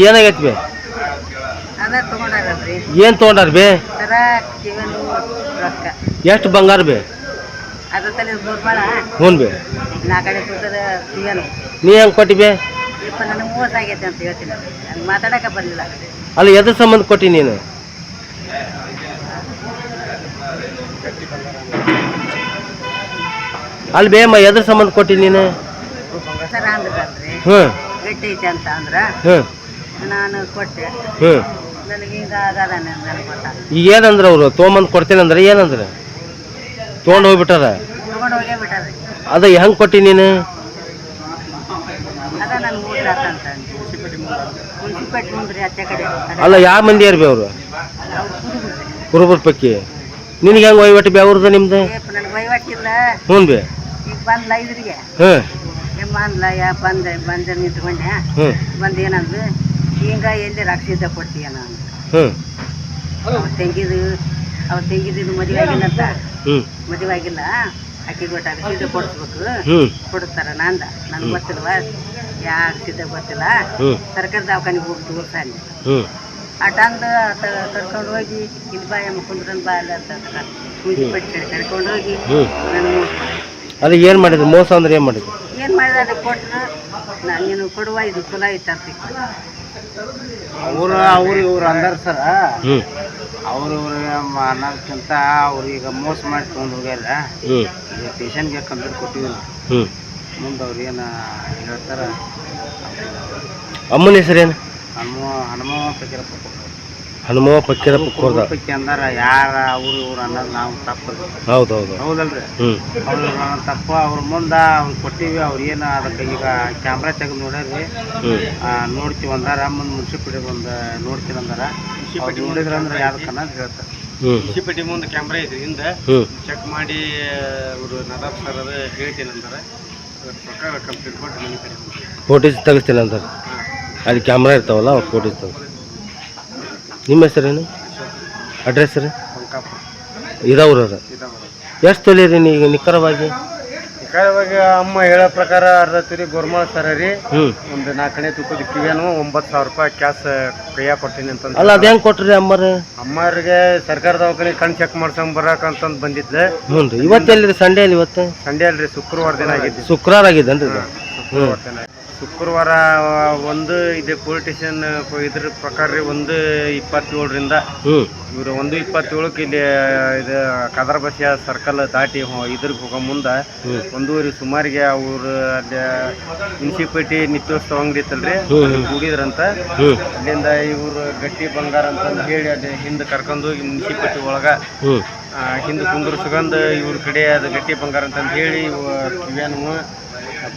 ಏನಾಗೈತಿ ಬೇ? ಏನ್ ತಗೊಂಡಾರ ಬೇ? ಎಷ್ಟು ಬಂಗಾರ ಬೇ? ಅದ್ರ ತಲೆ ದುರ್ಬಳ ಹ್ಞೂ ಬೇ 4 ಕಡೆ ಕೂತದ ಏನು ನೀ ಹೆಂಗೆ ಕೊಟ್ಟಿ ಬೇ? ಇಪ್ಪ ನನಗೆ 30 ಆಗೈತೆ ಅಂತ ಹೇಳ್ತೀನಿ. ನನಗೆ ಮಾತಾಡಕ್ಕೆ ಬರಲಿಲ್ಲ. ಅಲ್ಲ ಎದ್ರ ಸಂಬಂಧ ಕೊಟ್ಟಿ ನೀನು? ಅಲ್ಲಿ ಬೇಮ್ಮ ಎದ್ರ ಸಂಬಂಧ ಕೊಟ್ಟಿ ನೀನು? ಸರ ಅಂದ್ರಲ್ರಿ ಹ್ಞೂ ಗಟ್ಟಿ ಐತೆ ಅಂತ ಅಂದ್ರೆ ಹ್ಞೂ ನಾನು ಕೊಟ್ಟೆ. ಹ್ಞೂ ನನಗೆ ಈಗ ಆಗದ ನನಗೆ ಗೊತ್ತಾಗ ಈಗ ಏನಂದ್ರೆ ಅವರು ತೊಗೊಂಬಂದು ಕೊಡ್ತೇನೆ ಅಂದ್ರೆ ಏನಂದ್ರೆ ತೊಗೊಂಡು ಹೋಗ್ಬಿಟ್ಟಾರ. ತಗೊಂಡು ಹೋಗೇ ಬಿಟ್ಟಾರ್ರಿ. ಅದ ಹೆಂಗೆ ಕೊಟ್ಟಿ ನೀನು? ಅದ ನಾನು ಊಟ ಮುನ್ಸಿಪೇಟೆ ಮುಂದ್ರಿ ಆಚೆ ಕಡೆ ಅಲ್ಲ ಯಾವ ಮಂದಿ ಯಾರು ಬೇ ಅವರು? ಕುರುಬರ ಪಕ್ಕಿ. ನಿನಗೆ ಹೆಂಗೆ ವಹಿವಾಟು ಬೇ ಅವ್ರದ್ದು ನಿಮ್ದು? ನನಗೆ ವಹಿವಾಟಿಲ್ಲ. ಹ್ಞೂ ಬೇ ಈಗ ಬಂದ್ಲ ಇದ್ರಿಗೆ ಹ್ಞೂ ಬಂದ್ಲ ಬಂದ ನಿಂತ್ಕೊಂಡೆ. ಬಂದು ಏನಂದ್ರೆ ಈಗ ಎಲ್ಲಿ ರಕ್ಷಿತ ಕೊಡ್ತೀಯ ನಾನು ಹ್ಞೂ ಅವ್ರು ತೆಗಿದಿದ್ದು ಮದುವೆ ಆಗಿಲ್ಲಂತ. ಹ್ಞೂ ಮದುವೆ ಆಗಿಲ್ಲ ಅಕ್ಕಿ ಗೊತ್ತಾಗ ಸಿದ್ಧ ಕೊಡಿಸ್ಬೇಕು ಹ್ಞೂ ಕೊಡಿಸ್ತಾರ ನಂದ ನನ್ಗೆ ಗೊತ್ತಿಲ್ವ ಯಾರು ಸಿದ್ಧ ಗೊತ್ತಿಲ್ಲ. ಸರ್ಕಾರಿ ದವಾಖಾನಿಗೆ ಹೋಗಿ ತೋರ್ಸಾನೆ ಹ್ಞೂ ಆಟಂದು ಕರ್ಕೊಂಡು ಹೋಗಿ ಇಲ್ಲಿ ಬಾಯ ಕುಂದ್ರನ್ ಬಾ ಅಲ್ಲ ಅಂತ ಮುನ್ಸಿಪೇಟೆ ಕರ್ಕೊಂಡು ಹೋಗಿ ನನಗೆ ಅದು ಏನು ಮಾಡಿದ್ರು? ಮೋಸ ಅಂದ್ರೆ ಏನು ಮಾಡಿದ್ರು? ಏನು ಮಾಡಿದ ಅದಕ್ಕೆ ಕೊಟ್ಟರು ನೀನು ಕೊಡುವ ಇದು ಕುಲ ಐತೆ ಅಂತ ಅವ್ರು ಇವ್ರು ಅಂದಾರ ಸರ. ಹ್ಞೂ ಅವ್ರು ಅನ್ನೋದಕ್ಕಿಂತ ಅವ್ರು ಈಗ ಮೋಸ ಮಾಡಿ ತೊಗೊಂಡು ಹೋಗ್ಯಾರ. ಈಗ ಪೇಷಂಟ್ಗೆ ಕಂಪ್ಲೇಂಟ್ ಕೊಟ್ಟಿವಿ. ಹ್ಞೂ ಮುಂದೆ ಅವ್ರು ಏನು ಹೇಳ್ತಾರ. ಅಮ್ಮನ ಹೆಸರೇನು? ಹನುಮ ಪಕ್ಕೀರಪ್ಪ. ಹನುಮ ಪಕ್ಕೀರಪ್ಪ ಕೋರ್ದ ಪಕ್ಕಿ ಅಂದಾರ. ಯಾರ ಅವ್ರು ಇವ್ರು ಅನ್ನೋದು ನಾವು ತಪ್ಪು. ಹೌದು ಹೌದು ಹೌದಲ್ರಿ? ಅವ್ರು ತಪ್ಪು. ಅವ್ರ ಮುಂದೆ ಅವ್ರು ಕೊಟ್ಟಿವಿ. ಅವ್ರು ಏನು ಅದಕ್ಕೆ ಈಗ ಕ್ಯಾಮ್ರಾ ತೆಗೆದು ನೋಡ್ಯಾರ್ರಿ. ನೋಡ್ತೀವಿ ಅಂದಾರ. ಮುಂದೆ ಮುನ್ಸಿಪಾಲ್ಟಿ ಬಂದು ನೋಡ್ತೀವಿ ಅಂದಾರ. ನೋಡಿದ್ರ ಅಂದ್ರೆ ಯಾವ್ದಕ್ಕೆ ಅನ್ನೋದು ಹೇಳ್ತಾರೆ. ಮುನ್ಸಿಪಾಲ್ಟಿ ಮುಂದೆ ಕ್ಯಾಮ್ರಾ ಐತ್ರಿ ಹಿಂದೆ ಚೆಕ್ ಮಾಡಿ ಅವರು ನದಾಬ್ ಸರ್ ಅದು ಹೇಳ್ತೀನಿ ಅಂತಾರೆ. ಪ್ರಕಾರ ಕಂಪ್ಲೀಟ್ ಕೊಟ್ಟು ಮನೆ ಕಡೆ ಫೋಟೋಸ್ ತೆಗಿಸ್ತೀನಿ ಅಂತಾರೆ. ಅಲ್ಲಿ ಕ್ಯಾಮ್ರಾ ಇರ್ತಾವಲ್ಲ ಅವ್ರು ಫೋಟೋಸ್ ತೆಗಿಸ್ತಾರೆ. ನಿಮ್ಮ ಹೆಸರೇನು? ಅಡ್ರೆಸ್ ರೀ? ಇದಾವ್ರ ಎಷ್ಟು ತೊಲಿರಿ ಈಗ ನಿಖರವಾಗಿ? ನಿಖರವಾಗಿ ಅಮ್ಮ ಹೇಳೋ ಪ್ರಕಾರ ಅರ್ಧ ತುರಿ ಗೋರ್ಮಳ ಸರ ರೀ. ಒಂದು 4 ಕಣೆ ತುಪ್ಪದ ಕಿವಿಯನ್ನು 9,000 ರೂಪಾಯಿ ಕ್ಯಾಶ್ ಕೈಯಾಗ ಕೊಡ್ತೀನಿ ಅಂತ. ಅಲ್ಲ ಅದು ಹೆಂಗೆ ಕೊಟ್ರಿ ಅಮ್ಮರಿಗೆ ಸರ್ಕಾರ ದವಾಖಾನೆ ಕಣ್ ಚೆಕ್ ಮಾಡ್ಸಂಗ್ ಬರಕಂತಂದು ಬಂದಿದ್ಲೆ. ಹ್ಞೂ ರೀ. ಇವತ್ತೆಲ್ಲಿ ಸಂಡೇ ಅಲ್ಲಿ? ಇವತ್ತು ಸಂಡೇ ಅಲ್ರಿ, ಶುಕ್ರವಾರ ದಿನ ಆಗಿದ್ದು. ಶುಕ್ರವಾರ ಆಗಿದ್ದೇನ್ರಿ? ಶುಕ್ರವಾರ ದಿನ ಶುಕ್ರವಾರ ಒಂದು ಇದೆ ಪೊಲಿಟಿಷಿಯನ್ ಇದ್ರ ಪ್ರಕಾರ ರೀ 1:27ರಿಂದ ಇವರು 1:27ಕ್ಕೆ ಇಲ್ಲಿ ಇದು ಕದರ ಬಸಿಯ ಸರ್ಕಲ್ ದಾಟಿ ಇದ್ರಿಗೆ ಹೋಗೋ ಮುಂದೆ 1:30 ಸುಮಾರಿಗೆ ಅವರು ಅಲ್ಲಿ ಮುನ್ಸಿಪಾಲ್ಟಿ ನಿತ್ಯೋತ್ಸವ ಅಂಗಡಿ ಇತ್ತಲ್ರಿ ಕೂಡಿದ್ರಂತ. ಅಲ್ಲಿಂದ ಇವರು ಗಟ್ಟಿ ಬಂಗಾರ ಅಂತಂದು ಹೇಳಿ ಅಲ್ಲಿ ಹಿಂದೆ ಕರ್ಕೊಂಡು ಹೋಗಿ ಮುನ್ಸಿಪಾಲ್ಟಿ ಒಳಗೆ ಹಿಂದೆ ಕುಂದ್ರಸ್ಕೊಂಡ್ ಇವ್ರ ಕಡೆ ಅದು ಗಟ್ಟಿ ಬಂಗಾರ ಅಂತಂದು ಹೇಳಿ ಕಿವ್ಯಾನು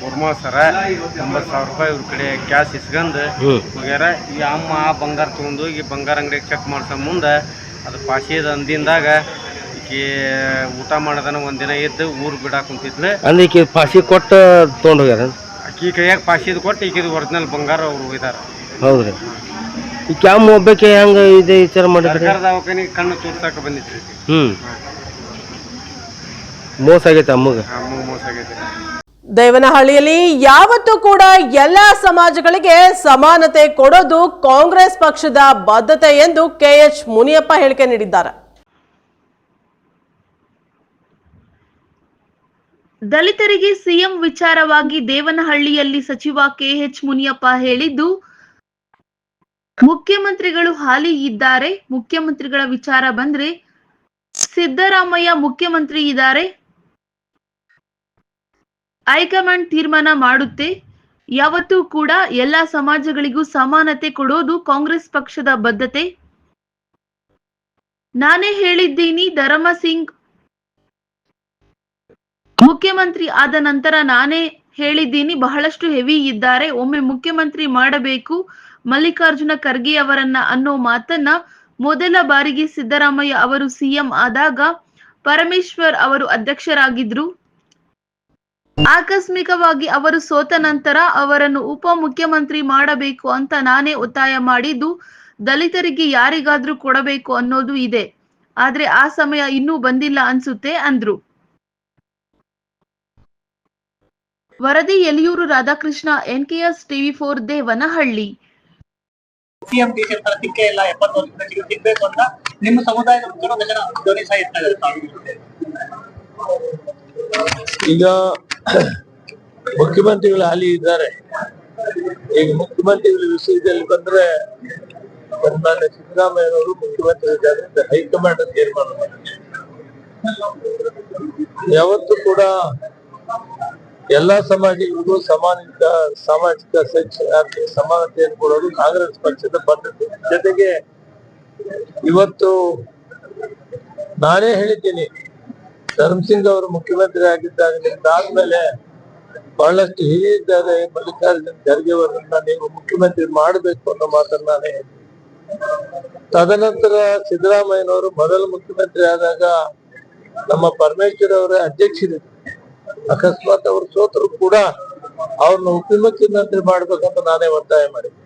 ಗೋರ್ಮಳ ಸರ 9,000 ರೂಪಾಯಿ ಇವ್ರ ಕಡೆ ಕ್ಯಾಶ್ ಇಸ್ಕೊಂಡು ಹೋಗ್ಯಾರ. ಈ ಅಮ್ಮ ಆ ಬಂಗಾರ ತೊಗೊಂಡೋಗಿ ಬಂಗಾರ ಅಂಗಡಿಗೆ ಚೆಕ್ ಮಾಡ್ಸೋ ಮುಂದೆ ಅದು ಪಾಶಿದ ಅಂದಿಂದಾಗ ಈಕೆ ಊಟ ಮಾಡೋದನ್ನ ಒಂದಿನ ಎದ್ದು ಊರು ಬಿಡಾಕ್ ಕುಂತಿದ್ಲು. ಅಂದ್ರೆ ಈಕೆ ಪಾಶಿ ಕೊಟ್ಟು ತೊಗೊಂಡು ಹೋಗ್ಯಾರ? ಆಕಿ ಕೈಯಾಗ ಪಾಶಿದ್ ಕೊಟ್ಟು ಈಕಿದು ಒರಿಜಿನಲ್ ಬಂಗಾರ ಅವ್ರು ಒಯ್ದಾರ. ಹೌದ್ರಿ. ಈ ಕ್ಯಾಮ್ ಒಬ್ಬಕ್ಕೆ ಹೆಂಗೆ ಇದೆ ವಿಚಾರ ಮಾಡಿದ್ರೆ? ಸರ್ಕಾರ ದವಾಖಾನಿಗೆ ಕಣ್ಣು ತೋರ್ಸಾಕ ಬಂದಿತ್ತು. ಮೋಸ ಆಗೈತೆ ಅಮ್ಮಗೆ. ಮೋಸ ಆಗೈತೆ. ದೇವನಹಳ್ಳಿಯಲ್ಲಿ ಯಾವತ್ತೂ ಕೂಡ ಎಲ್ಲ ಸಮಾಜಗಳಿಗೆ ಸಮಾನತೆ ಕೊಡೋದು ಕಾಂಗ್ರೆಸ್ ಪಕ್ಷದ ಬದ್ಧತೆ ಎಂದು ಕೆಎಚ್ ಮುನಿಯಪ್ಪ ಹೇಳಿಕೆ ನೀಡಿದ್ದಾರೆ. ದಲಿತರಿಗೆ ಸಿಎಂ ವಿಚಾರವಾಗಿ ದೇವನಹಳ್ಳಿಯಲ್ಲಿ ಸಚಿವ ಕೆಎಚ್ ಮುನಿಯಪ್ಪ ಹೇಳಿದ್ದು, ಮುಖ್ಯಮಂತ್ರಿಗಳು ಹಾಲಿ ಇದ್ದಾರೆ. ಮುಖ್ಯಮಂತ್ರಿಗಳ ವಿಚಾರ ಬಂದ್ರೆ ಸಿದ್ದರಾಮಯ್ಯ ಮುಖ್ಯಮಂತ್ರಿ ಇದ್ದಾರೆ. ಹೈಕಮಾಂಡ್ ತೀರ್ಮಾನ ಮಾಡುತ್ತೆ. ಯಾವತ್ತೂ ಕೂಡ ಎಲ್ಲಾ ಸಮಾಜಗಳಿಗೂ ಸಮಾನತೆ ಕೊಡೋದು ಕಾಂಗ್ರೆಸ್ ಪಕ್ಷದ ಬದ್ಧತೆ. ನಾನೇ ಹೇಳಿದ್ದೀನಿ, ಧರ್ಮಸಿಂಗ್ ಮುಖ್ಯಮಂತ್ರಿ ಆದ ನಂತರ ನಾನೇ ಹೇಳಿದ್ದೀನಿ, ಬಹಳಷ್ಟು ಹೆವಿ ಇದ್ದಾರೆ, ಒಮ್ಮೆ ಮುಖ್ಯಮಂತ್ರಿ ಮಾಡಬೇಕು ಮಲ್ಲಿಕಾರ್ಜುನ ಖರ್ಗೆ ಅವರನ್ನ ಅನ್ನೋ ಮಾತನ್ನ ಮೊದಲ ಬಾರಿಗೆ ಸಿದ್ದರಾಮಯ್ಯ ಅವರು ಸಿಎಂ ಆದಾಗ ಪರಮೇಶ್ವರ್ ಅವರು ಅಧ್ಯಕ್ಷರಾಗಿದ್ರು. ಆಕಸ್ಮಿಕವಾಗಿ ಅವರು ಸೋತ ನಂತರ ಅವರನ್ನು ಉಪ ಮುಖ್ಯಮಂತ್ರಿ ಮಾಡಬೇಕು ಅಂತ ನಾನೇ ಒತ್ತಾಯ ಮಾಡಿದ್ದು, ದಲಿತರಿಗೆ ಯಾರಿಗಾದ್ರೂ ಕೊಡಬೇಕು ಅನ್ನೋದು ಇದೆ, ಆದ್ರೆ ಆ ಸಮಯ ಇನ್ನೂ ಬಂದಿಲ್ಲ ಅನ್ಸುತ್ತೆ ಅಂದ್ರು. ವರದಿ Yaliyur Radhakrishna, NKS TV4 Devanahalli. CM ತಿಕ್ಕೆ ಎಲ್ಲ 70 ವರ್ಷ ಸಿಗ್ಬೇಕು ಅಂತ ನಿಮ್ಮ ಸಮುದಾಯದ ಜನ ಧ್ವನಿ ಸಾಯಿಸ್ತಾ ಇದ್ದಾರೆ. ಈಗ ಮುಖ್ಯಮಂತ್ರಿಗಳು ಹಾಲಿ ಇದ್ದಾರೆ. ಈಗ ಮುಖ್ಯಮಂತ್ರಿಗಳ ವಿಷಯದಲ್ಲಿ ಬಂದ್ರೆ ಸನ್ಮಾನ್ಯ ಸಿದ್ದರಾಮಯ್ಯನವರು ಮುಖ್ಯಮಂತ್ರಿ ಇದ್ದಾರೆ ಅಂತ ಹೈಕಮಾಂಡ್ ತೀರ್ಮಾನ ಮಾಡಿದೆ. ಯಾವತ್ತೂ ಕೂಡ ಎಲ್ಲಾ ಸಮಾಜಗಳಿಗೂ ಸಾಮಾಜಿಕ ಶೈಕ್ಷಣಿಕ ಆರ್ಥಿಕ ಸಮಾನತೆಯನ್ನು ಕೊಡೋದು ಕಾಂಗ್ರೆಸ್ ಪಕ್ಷದ ಬದ್ಧತೆ. ಜೊತೆಗೆ ಇವತ್ತು ನಾನೇ ಹೇಳಿದ್ದೀನಿ, ಧರ್ಮಸಿಂಗ್ ಅವರು ಮುಖ್ಯಮಂತ್ರಿ ಆಗಿದ್ದಾಗ ಆದ್ಮೇಲೆ ಬಹಳಷ್ಟು ಹಿರಿಯಿದ್ದಾರೆ ಮಲ್ಲಿಕಾರ್ಜುನ್ ಖರ್ಗೆ ಅವರನ್ನ ನೀವು ಮುಖ್ಯಮಂತ್ರಿ ಮಾಡಬೇಕು ಅನ್ನೋ ಮಾತನ್ನ ನಾನೇ ಹೇಳಿದ್ದೀನಿ. ತದನಂತರ ಸಿದ್ದರಾಮಯ್ಯನವರು ಮೊದಲ ಮುಖ್ಯಮಂತ್ರಿ ಆದಾಗ ನಮ್ಮ ಪರಮೇಶ್ವರ್ ಅವರ ಅಧ್ಯಕ್ಷರಿದ್ದರು. ಅಕಸ್ಮಾತ್ ಅವರು ಸೋತರು ಕೂಡ ಅವ್ರನ್ನ ಉಪಮುಖ್ಯಮಂತ್ರಿ ಮಾಡ್ಬೇಕಂತ ನಾನೇ ಒತ್ತಾಯ ಮಾಡಿದ್ದೆ.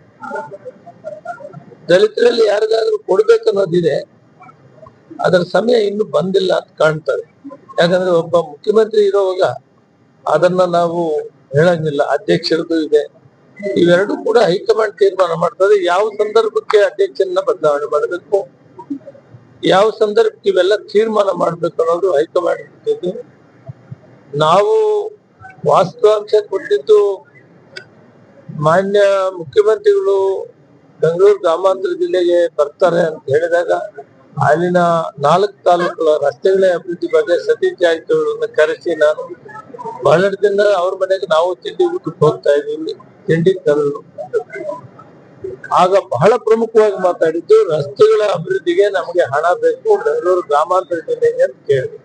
ದಲಿತರಲ್ಲಿ ಯಾರಿಗಾದ್ರೂ ಕೊಡ್ಬೇಕನ್ನೋದಿದೆ, ಅದರ ಸಮಯ ಇನ್ನು ಬಂದಿಲ್ಲ ಅಂತ ಕಾಣ್ತದೆ. ಯಾಕಂದ್ರೆ ಒಬ್ಬ ಮುಖ್ಯಮಂತ್ರಿ ಇರೋವಾಗ ಅದನ್ನ ನಾವು ಹೇಳಂಗಿಲ್ಲ. ಅಧ್ಯಕ್ಷರದ್ದು ಇದೆ, ಇವೆರಡೂ ಕೂಡ ಹೈಕಮಾಂಡ್ ತೀರ್ಮಾನ ಮಾಡ್ತದೆ. ಯಾವ ಸಂದರ್ಭಕ್ಕೆ ಅಧ್ಯಕ್ಷರನ್ನ ಬದಲಾವಣೆ ಮಾಡಬೇಕು, ಯಾವ ಸಂದರ್ಭಕ್ಕೆ ಇವೆಲ್ಲ ತೀರ್ಮಾನ ಮಾಡ್ಬೇಕು ಅನ್ನೋದು ಹೈಕಮಾಂಡ್ ಇರ್ತದೆ. ನಾವು ವಾಸ್ತವಾಂಶ ಕೊಟ್ಟಿದ್ದು ಮಾನ್ಯ ಮುಖ್ಯಮಂತ್ರಿಗಳು ಬೆಂಗಳೂರು ಗ್ರಾಮಾಂತರ ಜಿಲ್ಲೆಗೆ ಬರ್ತಾರೆ ಅಂತ ಹೇಳಿದಾಗ ಅಲ್ಲಿನ 4 ತಾಲೂಕುಗಳ ರಸ್ತೆಗಳ ಅಭಿವೃದ್ಧಿ ಬಗ್ಗೆ ಸತೀಶ್ ಜಾರಕಿಹೊಳಿಯನ್ನ ಕರೆಸಿ ನಾನು ಬಹಳಷ್ಟು ದಿನ ಅವ್ರ ಮನೆಗೆ ನಾವು ತಿಂಡಿ ಊಟಕ್ಕೆ ಹೋಗ್ತಾ ಇದ್ದೀವಿ. ತಿಂಡಿ ತರಲು ಆಗ ಬಹಳ ಪ್ರಮುಖವಾಗಿ ಮಾತಾಡಿದ್ದು ರಸ್ತೆಗಳ ಅಭಿವೃದ್ಧಿಗೆ ನಮಗೆ ಹಣ ಬೇಕು ಬೆಂಗಳೂರು ಗ್ರಾಮಾಂತರ ಜಿಲ್ಲೆಗೆ ಅಂತ ಕೇಳಿದ್ವಿ.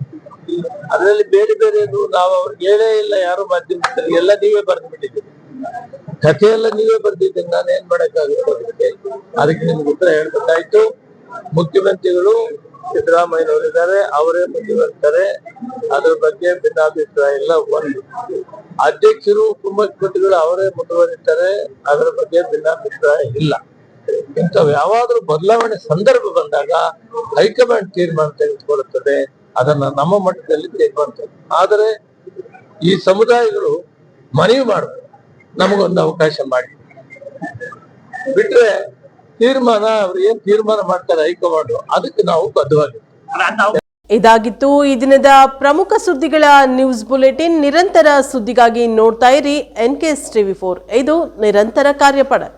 ಅದರಲ್ಲಿ ಬೇರೆ ಬೇರೆದು ನಾವು ಅವ್ರಿಗೆ ಹೇಳೇ ಇಲ್ಲ. ಯಾರು ಮಾಧ್ಯಮದಲ್ಲಿ ಎಲ್ಲ ನೀವೇ ಬರೆದು ಬಿಟ್ಟಿದ್ದೀರಿ, ಕಥೆಯೆಲ್ಲ ನೀವೇ ಬರ್ದಿದ್ದೀನಿ. ನಾನು ಏನ್ ಮಾಡಕ್ಕಾಗುತ್ತೆ? ಅದಕ್ಕೆ ನಿಮ್ಗೆ ಉತ್ತರ ಹೇಳ್ಬೇಕಾಯ್ತು. ಮುಖ್ಯಮಂತ್ರಿಗಳು ಸಿದ್ದರಾಮಯ್ಯನವರಿದ್ದಾರೆ, ಅವರೇ ಮುಂದುವರಿತಾರೆ. ಅದ್ರ ಬಗ್ಗೆ ಭಿನ್ನಾಭಿಪ್ರಾಯ ಇಲ್ಲ. ಒಂದು ಅಧ್ಯಕ್ಷರು ಉಪಮುಖ್ಯಮಂತ್ರಿಗಳು ಅವರೇ ಮುಂದುವರಿತಾರೆ, ಅದರ ಬಗ್ಗೆ ಭಿನ್ನಾಭಿಪ್ರಾಯ ಇಲ್ಲ. ಇಂಥವು ಯಾವಾದ್ರೂ ಬದಲಾವಣೆ ಸಂದರ್ಭ ಬಂದಾಗ ಹೈಕಮಾಂಡ್ ತೀರ್ಮಾನ ತೆಗೆದುಕೊಳ್ಳುತ್ತದೆ. ಅದನ್ನ ನಮ್ಮ ಮಟ್ಟದಲ್ಲಿ ತೆಗೆದುಕೊಳ್ತೇವೆ. ಆದರೆ ಈ ಸಮುದಾಯಗಳು ಮನವಿ ಮಾಡಬೇಕು, ನಮಗೊಂದು ಅವಕಾಶ ಮಾಡಿ ಬಿಟ್ರೆ ತೀರ್ಮಾನ ಅವ್ರು ಏನ್ ತೀರ್ಮಾನ ಮಾಡ್ತಾರೆ ಹೈಕಮಾಂಡ್, ಅದಕ್ಕೆ ನಾವು ಬದ್ಧವಾಗಿರ್ತೀವಿ. ಇದಾಗಿತ್ತು ಈ ದಿನದ ಪ್ರಮುಖ ಸುದ್ದಿಗಳ ನ್ಯೂಸ್ ಬುಲೆಟಿನ್. ನಿರಂತರ ಸುದ್ದಿಗಾಗಿ ನೋಡ್ತಾ ಇರಿ NKS TV4. ಇದು ನಿರಂತರ ಕಾರ್ಯಪಡೆ.